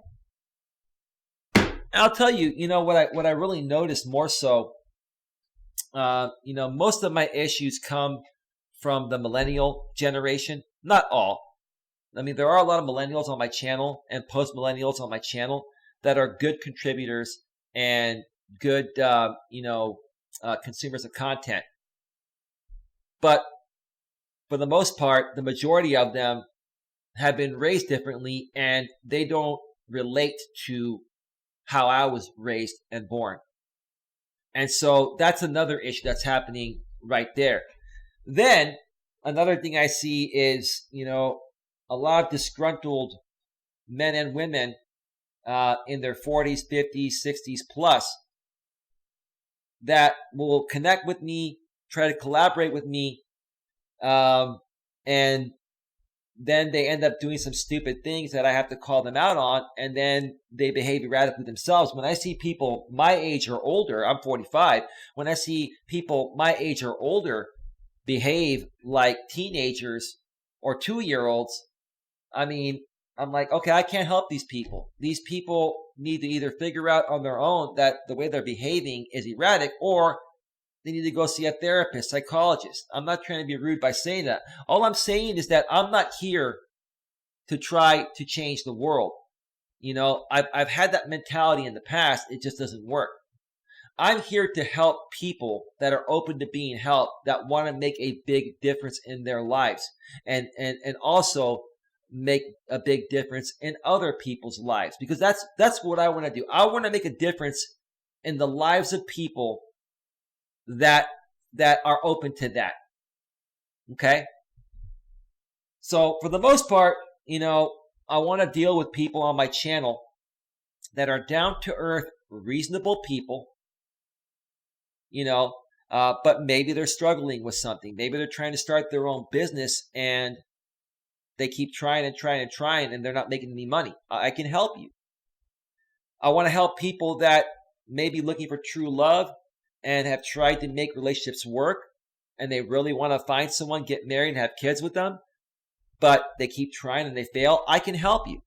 And I'll tell you, what I really noticed more so, most of my issues come from the millennial generation. Not all. I mean, there are a lot of millennials on my channel and post-millennials on my channel that are good contributors and good, consumers of content. But for the most part, the majority of them have been raised differently and they don't relate to how I was raised and born. And so that's another issue that's happening right there. Then another thing I see is, a lot of disgruntled men and women in their 40s, 50s, 60s plus that will connect with me, try to collaborate with me, and then they end up doing some stupid things that I have to call them out on, and then they behave erratically themselves. When I see people my age or older, I'm 45, when I see people my age or older behave like teenagers or 2-year-olds, I'm like, okay, I can't help these people. These people need to either figure out on their own that the way they're behaving is erratic, or they need to go see a therapist, psychologist. I'm not trying to be rude by saying that. All I'm saying is that I'm not here to try to change the world. I've had that mentality in the past. It just doesn't work. I'm here to help people that are open to being helped, that want to make a big difference in their lives and also make a big difference in other people's lives, because that's what I want to do. I want to make a difference in the lives of people that are open to that. Okay? So for the most part, I want to deal with people on my channel that are down to earth, reasonable people, but maybe they're struggling with something. Maybe they're trying to start their own business and they keep trying and they're not making any money. I can help you. I want to help people that may be looking for true love and have tried to make relationships work and they really want to find someone, get married and have kids with them, but they keep trying and they fail. I can help you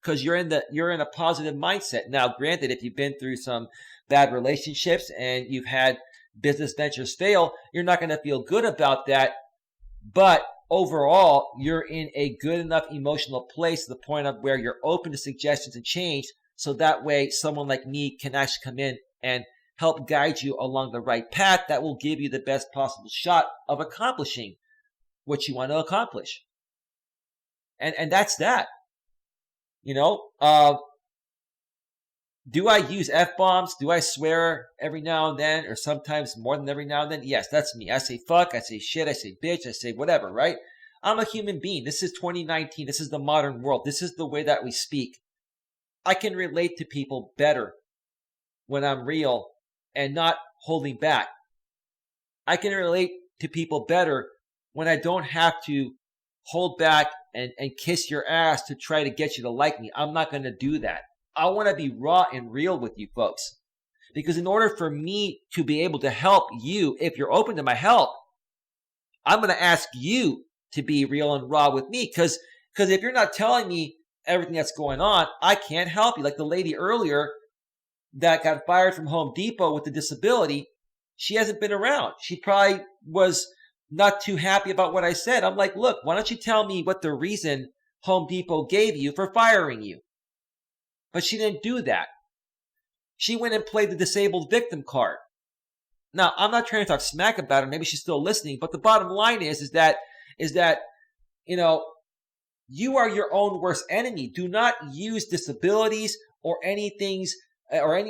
because you're in a positive mindset. Now, granted, if you've been through some bad relationships and you've had business ventures fail, you're not going to feel good about that. But overall, you're in a good enough emotional place to the point of where you're open to suggestions and change. So that way, someone like me can actually come in and help guide you along the right path that will give you the best possible shot of accomplishing what you want to accomplish. And that's that. Do I use F-bombs? Do I swear every now and then, or sometimes more than every now and then? Yes, that's me. I say fuck, I say shit, I say bitch, I say whatever, right? I'm a human being. This is 2019. This is the modern world. This is the way that we speak. I can relate to people better when I'm real and not holding back. I can relate to people better when I don't have to hold back and kiss your ass to try to get you to like me. I'm not going to do that. I want to be raw and real with you folks. Because in order for me to be able to help you, if you're open to my help, I'm going to ask you to be real and raw with me. Because if you're not telling me everything that's going on, I can't help you. Like the lady earlier that got fired from Home Depot with a disability, she hasn't been around. She probably was not too happy about what I said. I'm like, look, why don't you tell me what the reason Home Depot gave you for firing you? But she didn't do that. She went and played the disabled victim card. Now, I'm not trying to talk smack about her. Maybe she's still listening. But the bottom line is that, you are your own worst enemy. Do not use disabilities or any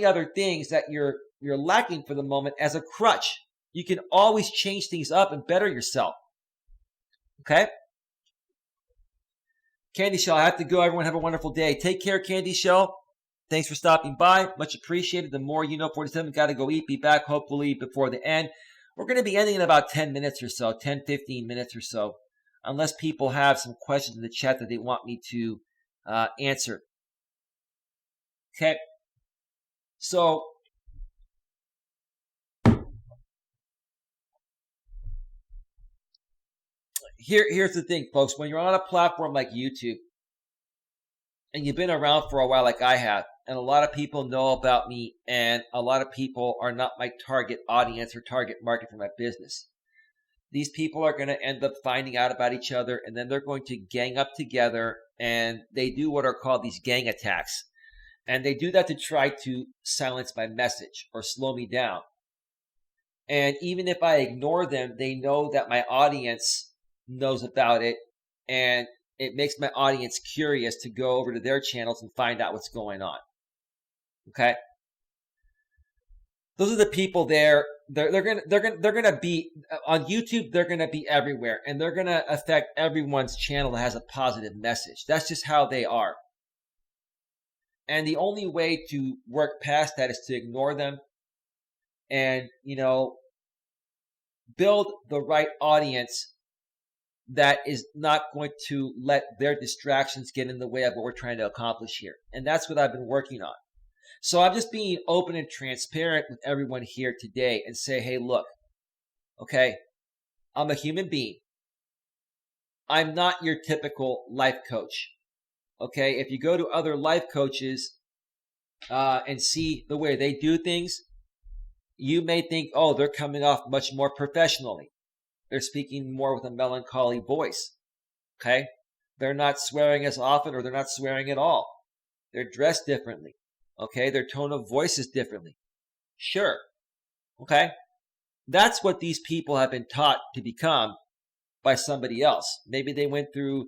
other things that you're lacking for the moment as a crutch. You can always change things up and better yourself. Okay? Candy Shell, I have to go. Everyone have a wonderful day. Take care, Candy Shell. Thanks for stopping by. Much appreciated. The more you know, 47, got to go eat. Be back hopefully before the end. We're going to be ending in about 10 minutes or so, 10, 15 minutes or so, unless people have some questions in the chat that they want me to answer. Okay? So, here's the thing, folks. When you're on a platform like YouTube, and you've been around for a while like I have, and a lot of people know about me, and a lot of people are not my target audience or target market for my business. These people are going to end up finding out about each other, and then they're going to gang up together, and they do what are called these gang attacks. And they do that to try to silence my message or slow me down. And even if I ignore them, they know that my audience knows about it, and it makes my audience curious to go over to their channels and find out what's going on. Okay? Those are the people there. They're gonna be on YouTube. They're gonna be everywhere, and they're gonna affect everyone's channel that has a positive message. That's just how they are. And the only way to work past that is to ignore them and, build the right audience that is not going to let their distractions get in the way of what we're trying to accomplish here. And that's what I've been working on. So I'm just being open and transparent with everyone here today and say, hey, look, okay, I'm a human being. I'm not your typical life coach. Okay, if you go to other life coaches and see the way they do things, you may think, oh, they're coming off much more professionally. They're speaking more with a melancholy voice. Okay, they're not swearing as often, or they're not swearing at all. They're dressed differently. Okay, their tone of voice is differently. Sure. Okay, that's what these people have been taught to become by somebody else. Maybe they went through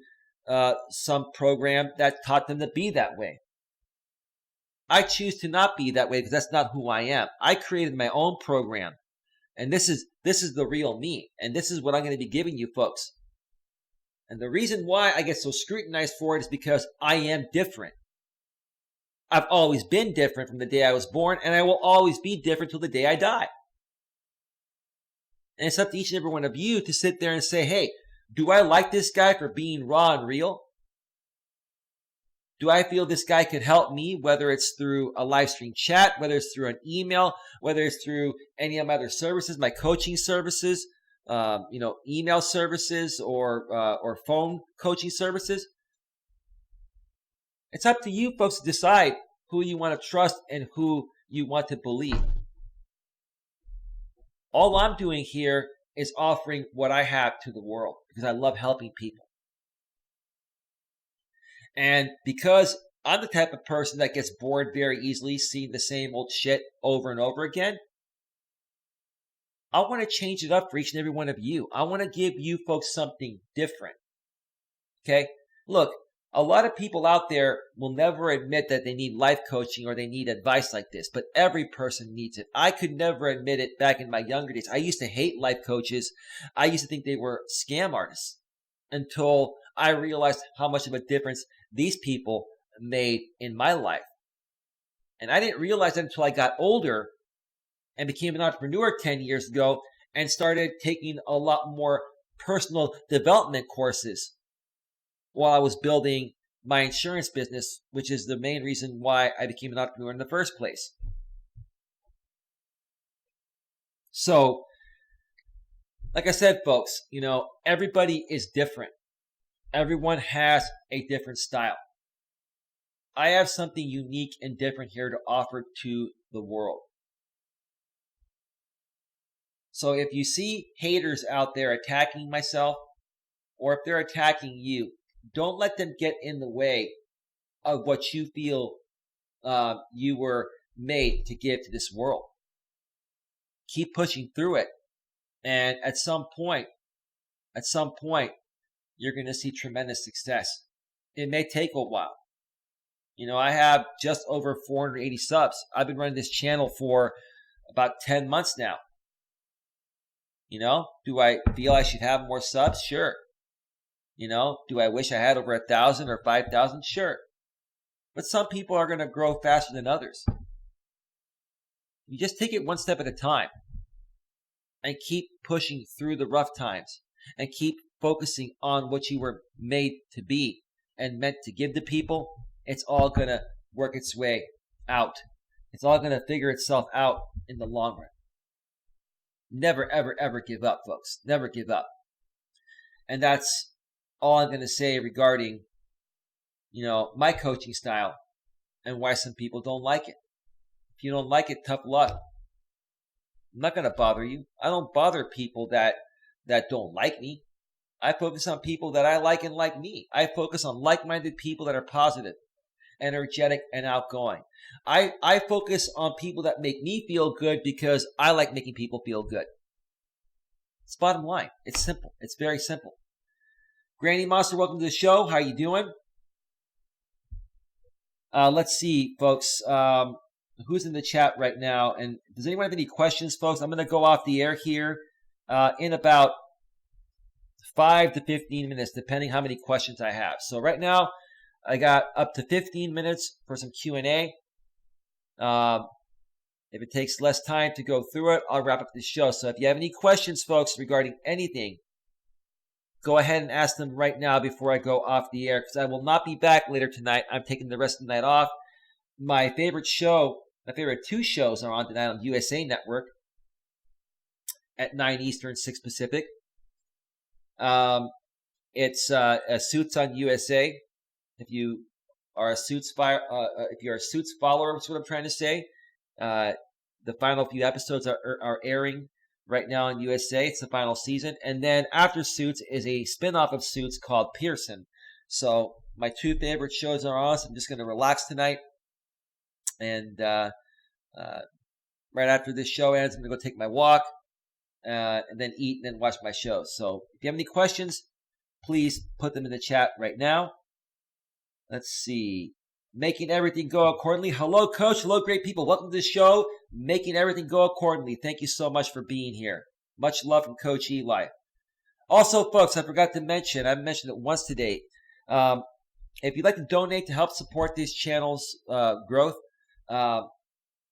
some program that taught them to be that way. I choose to not be that way because that's not who I am. I created my own program And this is the real me. And this is what I'm going to be giving you folks. And the reason why I get so scrutinized for it is because I am different. I've always been different from the day I was born, and I will always be different till the day I die. And it's up to each and every one of you to sit there and say, hey, do I like this guy for being raw and real? Do I feel this guy could help me, whether it's through a live stream chat, whether it's through an email, whether it's through any of my other services, my coaching services, email services or phone coaching services? It's up to you folks to decide who you want to trust and who you want to believe. All I'm doing here is offering what I have to the world because I love helping people. And because I'm the type of person that gets bored very easily seeing the same old shit over and over again, I want to change it up for each and every one of you. I want to give you folks something different. Okay? Look, a lot of people out there will never admit that they need life coaching or they need advice like this, but every person needs it. I could never admit it back in my younger days. I used to hate life coaches. I used to think they were scam artists until I realized how much of a difference these people made in my life. And I didn't realize that until I got older and became an entrepreneur 10 years ago and started taking a lot more personal development courses while I was building my insurance business, which is the main reason why I became an entrepreneur in the first place. So, like I said, folks, everybody is different. Everyone has a different style. I have something unique and different here to offer to the world. So if you see haters out there attacking myself, or if they're attacking you, don't let them get in the way of what you feel you were made to give to this world. Keep pushing through it. And at some point, you're going to see tremendous success. It may take a while. I have just over 480 subs. I've been running this channel for about 10 months now. Do I feel I should have more subs? Sure. Do I wish I had over 1,000 or 5,000? Sure. But some people are going to grow faster than others. You just take it one step at a time and keep pushing through the rough times and keep focusing on what you were made to be and meant to give to people. It's all going to work its way out. It's all going to figure itself out in the long run. Never, ever, ever give up, folks. Never give up. And that's all I'm going to say regarding, my coaching style and why some people don't like it. If you don't like it, tough luck. I'm not going to bother you. I don't bother people that don't like me. I focus on people that I like and like me. I focus on like-minded people that are positive, energetic, and outgoing. I focus on people that make me feel good because I like making people feel good. It's bottom line. It's simple. It's very simple. Granny Monster, welcome to the show. How you doing? Let's see, folks. Who's in the chat right now? And does anyone have any questions, folks? I'm going to go off the air here in about 5 to 15 minutes, depending how many questions I have. So right now, I got up to 15 minutes for some Q&A. If it takes less time to go through it, I'll wrap up the show. So if you have any questions, folks, regarding anything, go ahead and ask them right now before I go off the air, because I will not be back later tonight. I'm taking the rest of the night off. My favorite two shows are on tonight on USA Network at 9 Eastern, 6 Pacific. It's Suits on USA. If you are a Suits follower, that's what I'm trying to say. The final few episodes are airing right now on USA. It's the final season. And then after Suits is a spin-off of Suits called Pearson. So my two favorite shows are on. So I'm just going to relax tonight. And right after this show ends, I'm going to go take my walk and then eat and then watch my shows. So if you have any questions, please put them in the chat right now. Let's see. Making Everything Go Accordingly. Hello, Coach. Hello, great people. Welcome to the show, Making Everything Go Accordingly. Thank you so much for being here. Much love from Coach Eli. Also, folks, I forgot to mention, I mentioned it once today. If you'd like to donate to help support this channel's growth,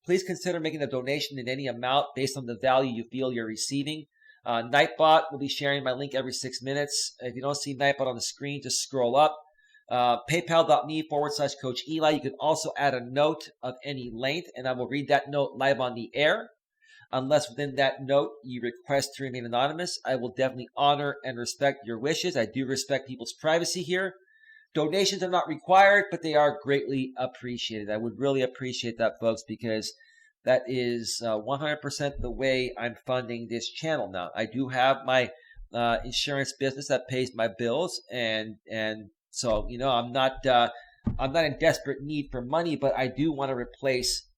please consider making a donation in any amount based on the value you feel you're receiving. Nightbot will be sharing my link every 6 minutes. If you don't see Nightbot on the screen, just scroll up. PayPal.me/Coach Eli. You can also add a note of any length, and I will read that note live on the air. Unless within that note you request to remain anonymous, I will definitely honor and respect your wishes. I do respect people's privacy here. Donations are not required, but they are greatly appreciated. I would really appreciate that, folks, because that is 100% the way I'm funding this channel now. I do have my insurance business that pays my bills, and so I'm not in desperate need for money, but I do want to replace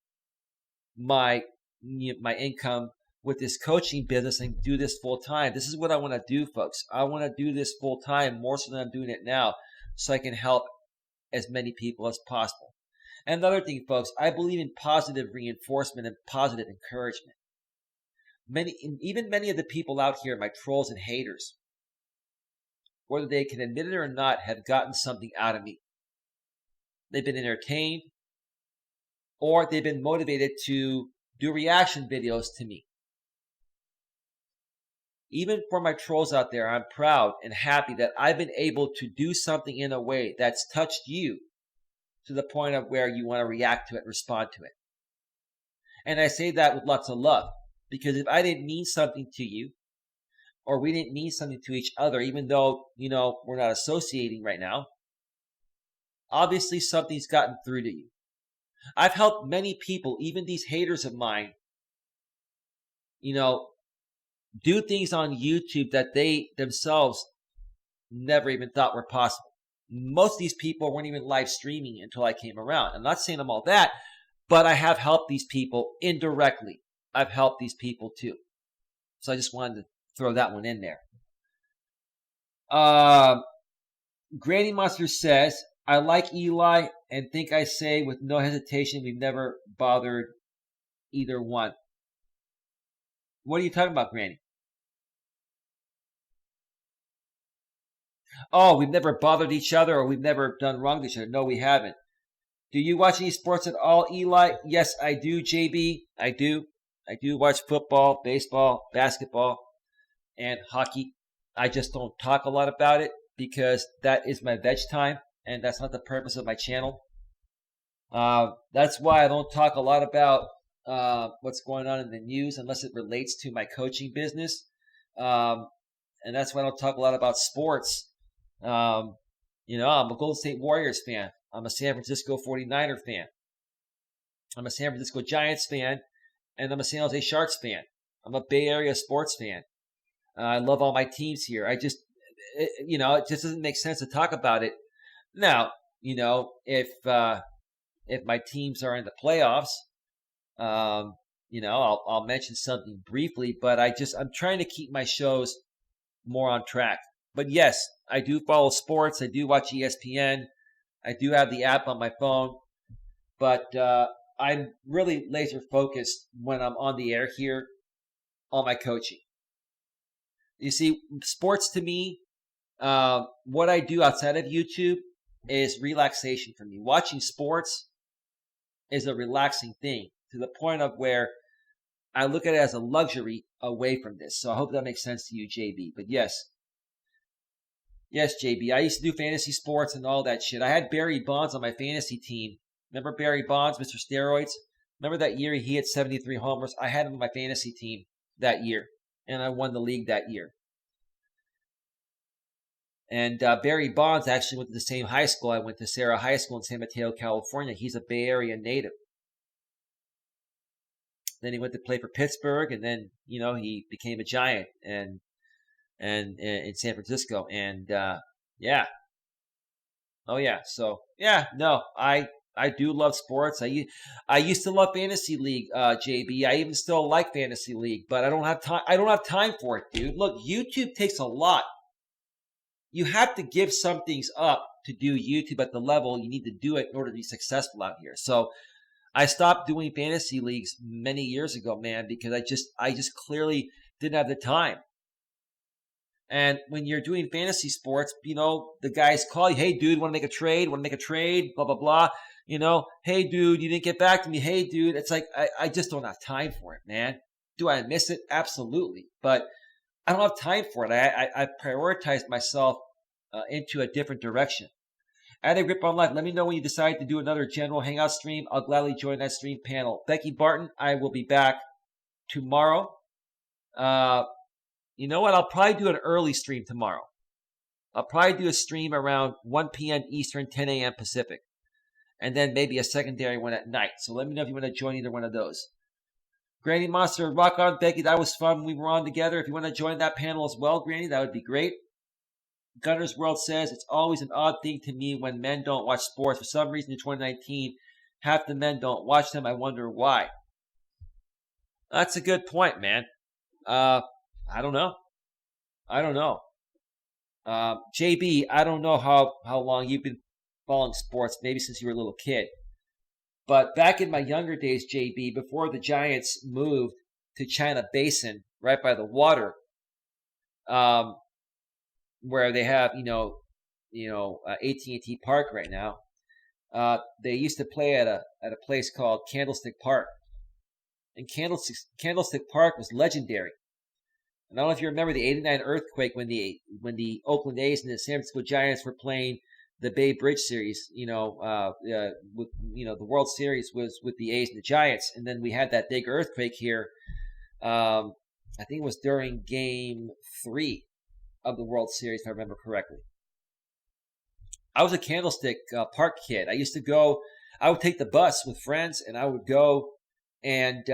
my income with this coaching business and do this full time. This is what I want to do, folks. I want to do this full time more so than I'm doing it now, so I can help as many people as possible. And another thing, folks, I believe in positive reinforcement and positive encouragement. Many of the people out here, my trolls and haters, whether they can admit it or not, have gotten something out of me. They've been entertained, or they've been motivated to do reaction videos to me. Even for my trolls out there, I'm proud and happy that I've been able to do something in a way that's touched you to the point of where you want to react to it, respond to it. And I say that with lots of love, because if I didn't mean something to you, or we didn't mean something to each other, even though, we're not associating right now, obviously something's gotten through to you. I've helped many people, even these haters of mine, do things on YouTube that they themselves never even thought were possible. Most of these people weren't even live streaming until I came around. I'm not saying I'm all that, but I have helped these people indirectly. I've helped these people too. So I just wanted to throw that one in there. Granny Monster says, I like Eli and think I say with no hesitation we've never bothered either one. What are you talking about, Granny? Oh, we've never bothered each other, or we've never done wrong to each other. No, we haven't. Do you watch any sports at all, Eli? Yes, I do, JB. I do. I do watch football, baseball, basketball, and hockey. I just don't talk a lot about it because that is my veg time, and that's not the purpose of my channel. That's why I don't talk a lot about what's going on in the news unless it relates to my coaching business. And that's why I don't talk a lot about sports. I'm a Golden State Warriors fan. I'm a San Francisco 49er fan. I'm a San Francisco Giants fan, and I'm a San Jose Sharks fan. I'm a Bay Area sports fan. I love all my teams here. It just doesn't make sense to talk about it. Now, if my teams are in the playoffs, I'll mention something briefly, but I'm trying to keep my shows more on track. But yes, I do follow sports. I do watch ESPN. I do have the app on my phone, but I'm really laser focused when I'm on the air here on my coaching. You see, sports to me, what I do outside of YouTube is relaxation for me. Watching sports is a relaxing thing to the point of where I look at it as a luxury away from this. So I hope that makes sense to you, JB. But yes, JB, I used to do fantasy sports and all that shit. I had Barry Bonds on my fantasy team. Remember Barry Bonds, Mr. Steroids? Remember that year he hit 73 homers? I had him on my fantasy team that year, and I won the league that year. And Barry Bonds actually went to the same high school. I went to Sarah High School in San Mateo, California. He's a Bay Area native. Then he went to play for Pittsburgh, and then he became a Giant and in San Francisco. And I do love sports. I used to love Fantasy League, JB. I even still like Fantasy League, but I don't have time. I don't have time for it, dude. Look, YouTube takes a lot. You have to give some things up to do YouTube at the level you need to do it in order to be successful out here. So I stopped doing fantasy leagues many years ago, man, because I just clearly didn't have the time. And when you're doing fantasy sports, the guys call you, hey, dude, want to make a trade? Blah, blah, blah. Hey, dude, you didn't get back to me. Hey, dude. It's like, I just don't have time for it, man. Do I miss it? Absolutely. But I don't have time for it. I prioritized myself into a different direction. At a Grip on Life, let me know when you decide to do another general hangout stream. I'll gladly join that stream panel. Becky Barton, I will be back tomorrow. You know what? I'll probably do an early stream tomorrow. I'll probably do a stream around 1 p.m. Eastern, 10 a.m. Pacific. And then maybe a secondary one at night. So let me know if you want to join either one of those. Granny Monster, rock on, Becky. That was fun when we were on together. If you want to join that panel as well, Granny, that would be great. Gunner's World says, it's always an odd thing to me when men don't watch sports. For some reason in 2019, half the men don't watch them. I wonder why. That's a good point, man. I don't know. JB, I don't know how long you've been following sports, maybe since you were a little kid. But back in my younger days, JB, before the Giants moved to China Basin, right by the water, where they have, AT&T Park right now, they used to play at a place called Candlestick Park. And Candlestick Park was legendary. And I don't know if you remember the '89 earthquake when the Oakland A's and the San Francisco Giants were playing the Bay Bridge series. The World Series was with the A's and the Giants, and then we had that big earthquake here. I think it was during Game 3 of the World Series, if I remember correctly. I was a Candlestick Park kid. I would take the bus with friends, and I would go and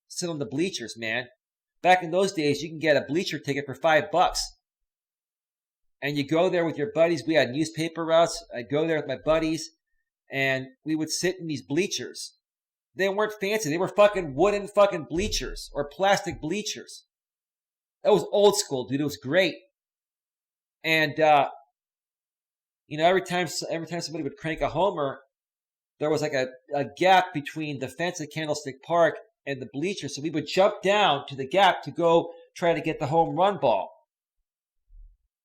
sit on the bleachers, man. Back in those days, you can get a bleacher ticket for $5. And you go there with your buddies. We had newspaper routes. I'd go there with my buddies, and we would sit in these bleachers. They weren't fancy. They were fucking wooden fucking bleachers or plastic bleachers. That was old school, dude. It was great. And, every time somebody would crank a homer, there was like a gap between the fence at Candlestick Park and the bleachers. So we would jump down to the gap to go try to get the home run ball.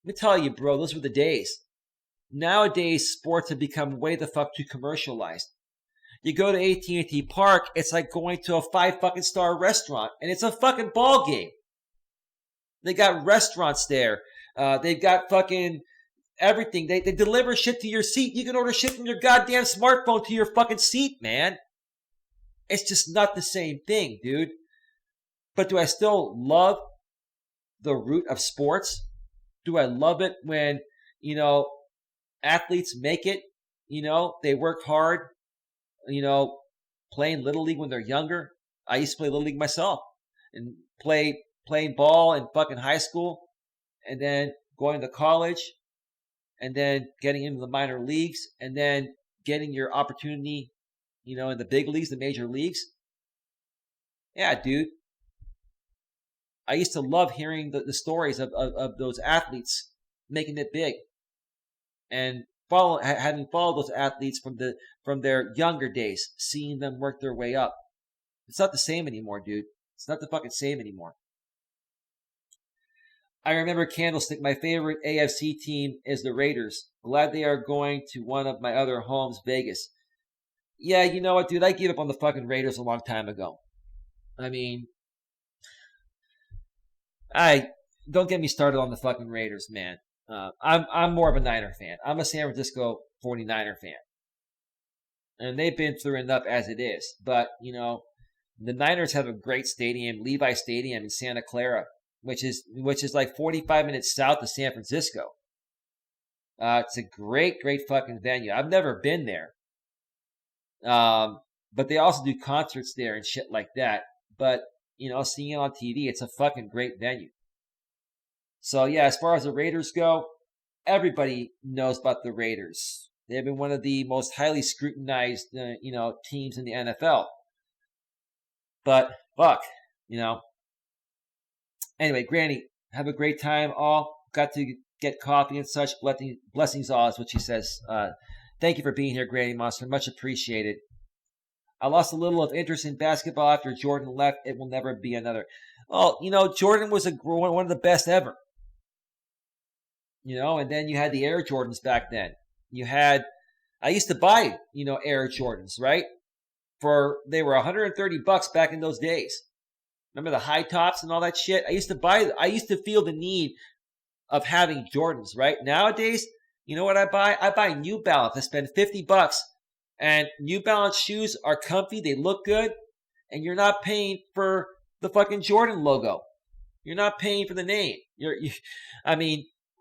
Let me tell you, bro, those were the days. Nowadays, sports have become way the fuck too commercialized. You go to AT&T Park, it's like going to a 5-fucking-star restaurant, and it's a fucking ball game. They got restaurants there. They've got fucking everything. They deliver shit to your seat. You can order shit from your goddamn smartphone to your fucking seat, man. It's just not the same thing, dude. But do I still love the root of sports? Do I love it when, athletes make it? They work hard, playing Little League when they're younger. I used to play Little League myself and playing ball in fucking high school and then going to college and then getting into the minor leagues and then getting your opportunity in the big leagues, the major leagues. Yeah, dude. I used to love hearing the stories of those athletes making it big and having followed those athletes from their younger days, seeing them work their way up. It's not the same anymore, dude. It's not the fucking same anymore. I remember Candlestick. My favorite AFC team is the Raiders. Glad they are going to one of my other homes, Vegas. Yeah, you know what, dude? I gave up on the fucking Raiders a long time ago. I mean, don't get me started on the fucking Raiders, man. I'm more of a Niner fan. I'm a San Francisco 49er fan. And they've been through enough as it is. But, the Niners have a great stadium, Levi Stadium in Santa Clara, which is like 45 minutes south of San Francisco. It's a great, great fucking venue. I've never been there. But they also do concerts there and shit like that. But, seeing it on TV, it's a fucking great venue. So, yeah, as far as the Raiders go, everybody knows about the Raiders. They've been one of the most highly scrutinized, teams in the NFL. But, fuck, Anyway, Granny, have a great time all. Got to get coffee and such. Blessings all is what she says. Thank you for being here, Granny Monster. Much appreciated. I lost a little of interest in basketball after Jordan left. It will never be another. Well, Jordan was one of the best ever. And then you had the Air Jordans back then. I used to buy, Air Jordans, right? They were $130 back in those days. Remember the high tops and all that shit? I used to feel the need of having Jordans, right? Nowadays, you know what I buy? I buy New Balance. I spend $50, and New Balance shoes are comfy. They look good, and you're not paying for the fucking Jordan logo. You're not paying for the name.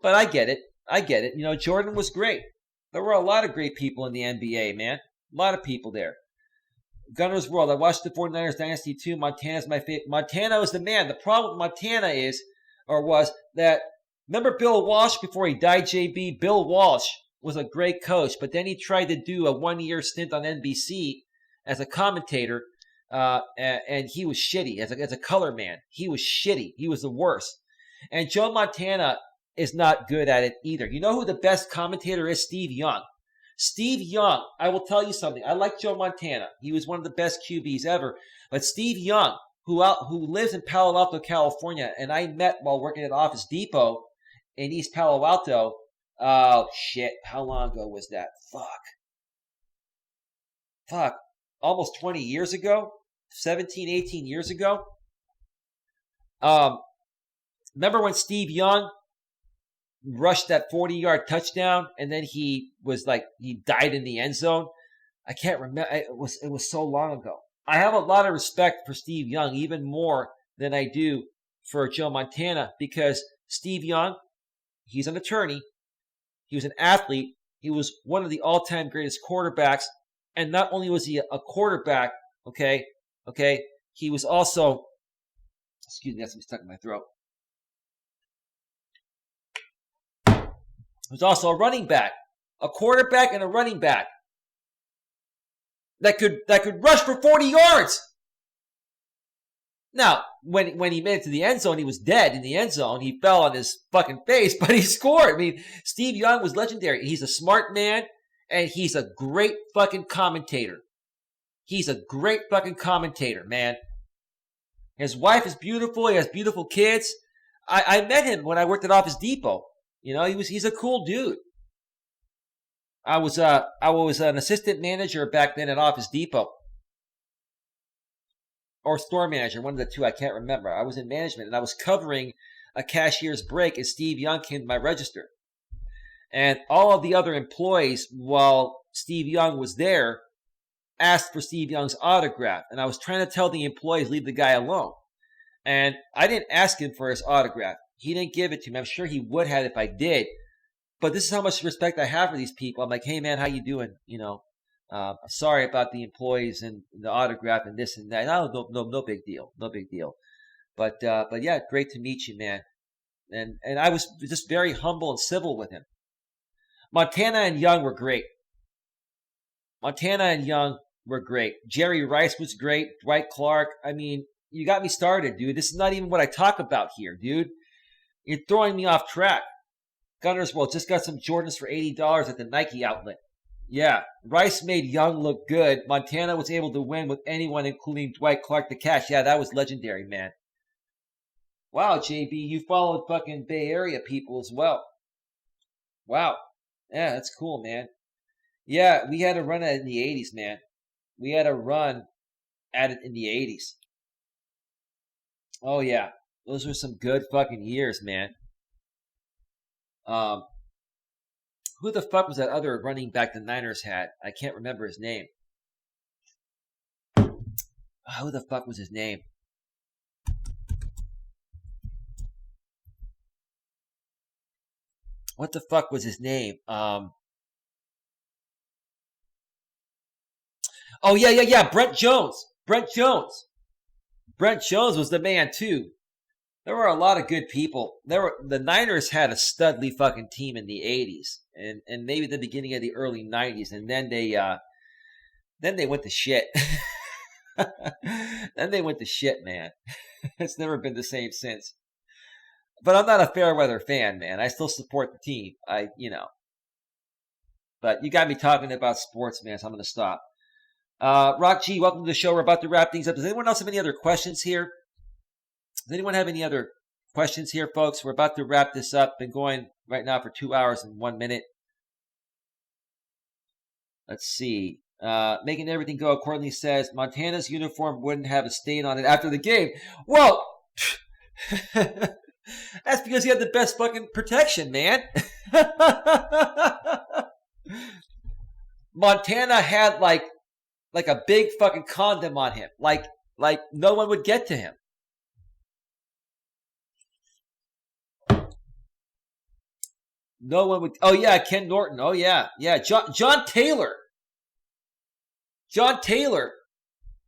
But I get it. Jordan was great. There were a lot of great people in the NBA, man. A lot of people there. Gunner's World. I watched the 49ers Dynasty too. Montana's my favorite. Montana was the man. The problem with Montana was that, remember Bill Walsh before he died, JB? Bill Walsh was a great coach, but then he tried to do a 1-year stint on NBC as a commentator, and he was shitty. As a color man, he was shitty. He was the worst. And Joe Montana is not good at it either. You know who the best commentator is? Steve Young. Steve Young, I will tell you something. I like Joe Montana. He was one of the best QBs ever. But Steve Young, who lives in Palo Alto, California, and I met while working at Office Depot in East Palo Alto. Oh, shit. How long ago was that? Fuck. Almost 20 years ago? 17, 18 years ago? Remember when Steve Young rushed that 40-yard touchdown, and then he died in the end zone? I can't remember. It was so long ago. I have a lot of respect for Steve Young, even more than I do for Joe Montana, because Steve Young, he's an attorney. He was an athlete. He was one of the all-time greatest quarterbacks. And not only was he a quarterback, okay, he was also, excuse me, that's something stuck in my throat. He was also a running back, a quarterback and a running back that could rush for 40 yards. Now, when he made it to the end zone, he was dead in the end zone. He fell on his fucking face, but he scored. Steve Young was legendary. He's a smart man, and he's a great fucking commentator. He's a great fucking commentator, man. His wife is beautiful. He has beautiful kids. I met him when I worked at Office Depot. He's a cool dude. I was an assistant manager back then at Office Depot. Or store manager, one of the two, I can't remember. I was in management, and I was covering a cashier's break as Steve Young came to my register. And all of the other employees, while Steve Young was there, asked for Steve Young's autograph. And I was trying to tell the employees, leave the guy alone. And I didn't ask him for his autograph. He didn't give it to me. I'm sure he would have if I did. But this is how much respect I have for these people. I'm like, hey, man, how you doing? Sorry about the employees and the autograph and this and that. No big deal. No big deal. But yeah, great to meet you, man. And I was just very humble and civil with him. Montana and Young were great. Jerry Rice was great. Dwight Clark. You got me started, dude. This is not even what I talk about here, dude. You're throwing me off track. Gunner's World just got some Jordans for $80 at the Nike outlet. Yeah, Rice made Young look good. Montana was able to win with anyone, including Dwight Clark, the Cash. Yeah, that was legendary, man. Wow, JB, you followed fucking Bay Area people as well. Wow. Yeah, that's cool, man. Yeah, we had a run at it in the 80s, man. We had a run at it in the 80s. Oh, yeah. Those were some good fucking years, man. Who the fuck was that other running back the Niners had? I can't remember his name. Who the fuck was his name? What the fuck was his name? Oh, yeah. Brent Jones. Brent Jones was the man, too. There were a lot of good people. The Niners had a studly fucking team in the 80s and maybe the beginning of the early 90s, and then they went to shit. Then they went to shit, man. It's never been the same since. But I'm not a fair weather fan, man. I still support the team. But you got me talking about sports, man, so I'm going to stop. Rock G, welcome to the show. We're about to wrap things up. Does anyone else have any other questions here? Does anyone have any other questions here, folks? We're about to wrap this up. Been going right now for 2 hours and 1 minute. Let's see. Making everything go accordingly says Montana's uniform wouldn't have a stain on it after the game. Well, that's because he had the best fucking protection, man. Montana had like a big fucking condom on him. Like no one would get to him. No one would. Oh yeah, Ken Norton. Oh yeah. John Taylor.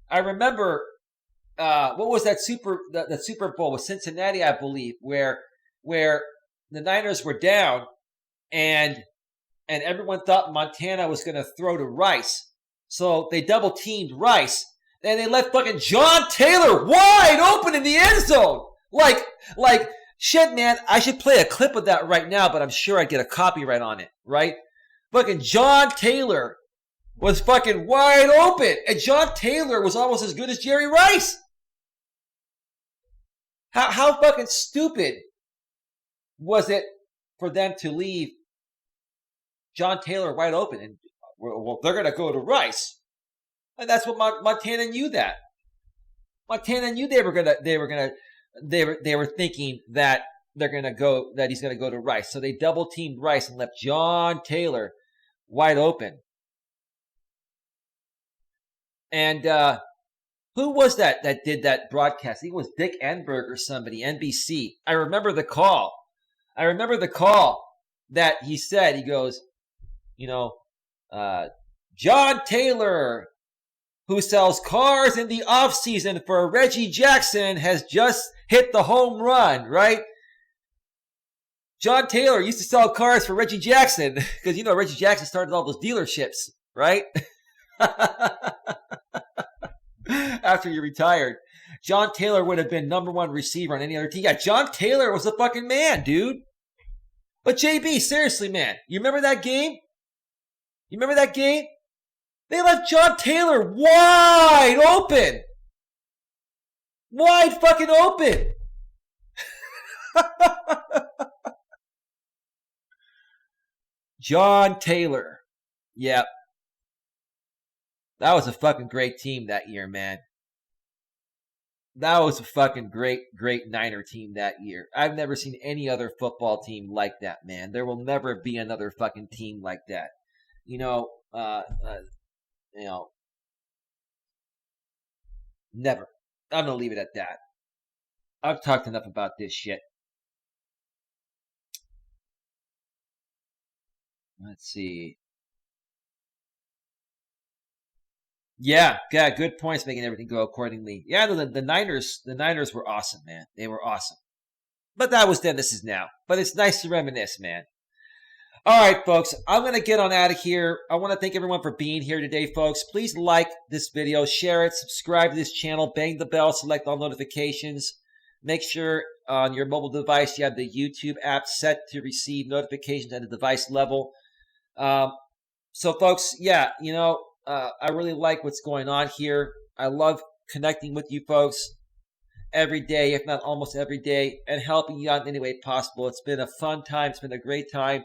I remember. What was that Super Bowl with Cincinnati, I believe, where the Niners were down, and everyone thought Montana was going to throw to Rice, so they double teamed Rice, and they left fucking John Taylor wide open in the end zone, like. Shit, man, I should play a clip of that right now, but I'm sure I'd get a copyright on it, right? Fucking John Taylor was fucking wide open, and John Taylor was almost as good as Jerry Rice. How fucking stupid was it for them to leave John Taylor wide open? And, well, they're going to go to Rice. And that's what Montana knew that. Montana knew they were thinking that he's going to go to Rice. So they double teamed Rice and left John Taylor wide open. And who was that did that broadcast? I think it was Dick Enberg or somebody, NBC. I remember the call that he said. He goes, John Taylor, who sells cars in the off-season for Reggie Jackson, has just hit the home run, right? John Taylor used to sell cars for Reggie Jackson because, Reggie Jackson started all those dealerships, right? After he retired. John Taylor would have been number one receiver on any other team. Yeah, John Taylor was the fucking man, dude. But JB, seriously, man, you remember that game? They left John Taylor wide open. Wide fucking open. John Taylor. Yep. That was a fucking great team that year, man. That was a fucking great Niner team that year. I've never seen any other football team like that, man. There will never be another fucking team like that. Never. I'm going to leave it at that. I've talked enough about this shit. Let's see. Yeah, good points, making everything go accordingly. Yeah, the Niners were awesome, man. They were awesome. But that was then, this is now. But it's nice to reminisce, man. All right, folks, I'm going to get on out of here. I want to thank everyone for being here today, folks. Please like this video, share it, subscribe to this channel, bang the bell, select all notifications. Make sure on your mobile device you have the YouTube app set to receive notifications at a device level. So, folks, yeah, I really like what's going on here. I love connecting with you folks every day, if not almost every day, and helping you out in any way possible. It's been a fun time. It's been a great time.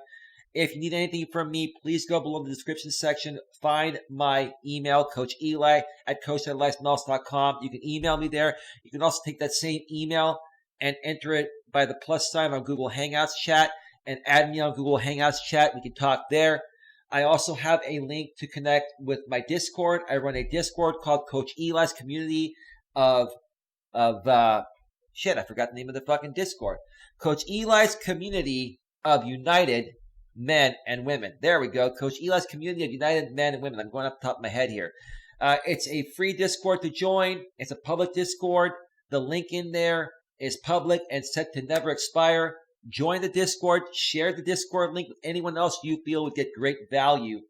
If you need anything from me, please go below in the description section. Find my email, Coach Eli at coacheli@melas.com. You can email me there. You can also take that same email and enter it by the plus sign on Google Hangouts chat and add me on Google Hangouts chat. We can talk there. I also have a link to connect with my Discord. I run a Discord called Coach Eli's Community I forgot the name of the fucking Discord. Coach Eli's Community of United Men and Women. There we go. Coach Eli's Community of United Men and Women. I'm going off the top of my head here. It's a free Discord to join. It's a public Discord. The link in there is public and set to never expire. Join the Discord. Share the Discord link with anyone else you feel would get great value,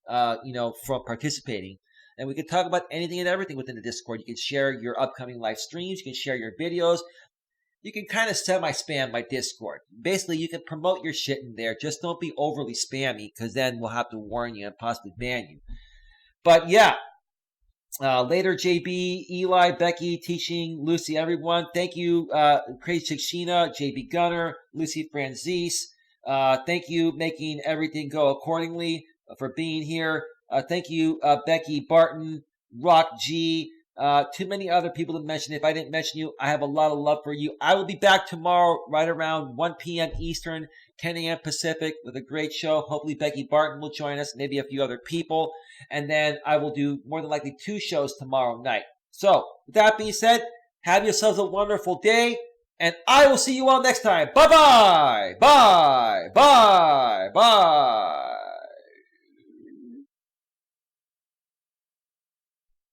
from participating. And we can talk about anything and everything within the Discord. You can share your upcoming live streams. You can share your videos. you can kind of semi-spam my Discord. Basically, you can promote your shit in there. Just don't be overly spammy, because then we'll have to warn you and possibly ban you. But yeah, later, JB, Eli, Becky, Teaching, Lucy, everyone. Thank you, Crazy Sheena, JB Gunner, Lucy Franzese. Thank you, making everything go accordingly, for being here. Thank you, Becky Barton, Rock G, too many other people to mention. If I didn't mention you, I have a lot of love for you. I will be back tomorrow right around 1 p.m. Eastern, 10 a.m. Pacific with a great show. Hopefully Becky Barton will join us, maybe a few other people. And then I will do more than likely 2 shows tomorrow night. So with that being said, have yourselves a wonderful day, and I will see you all next time. Bye-bye. Bye. Bye. Bye.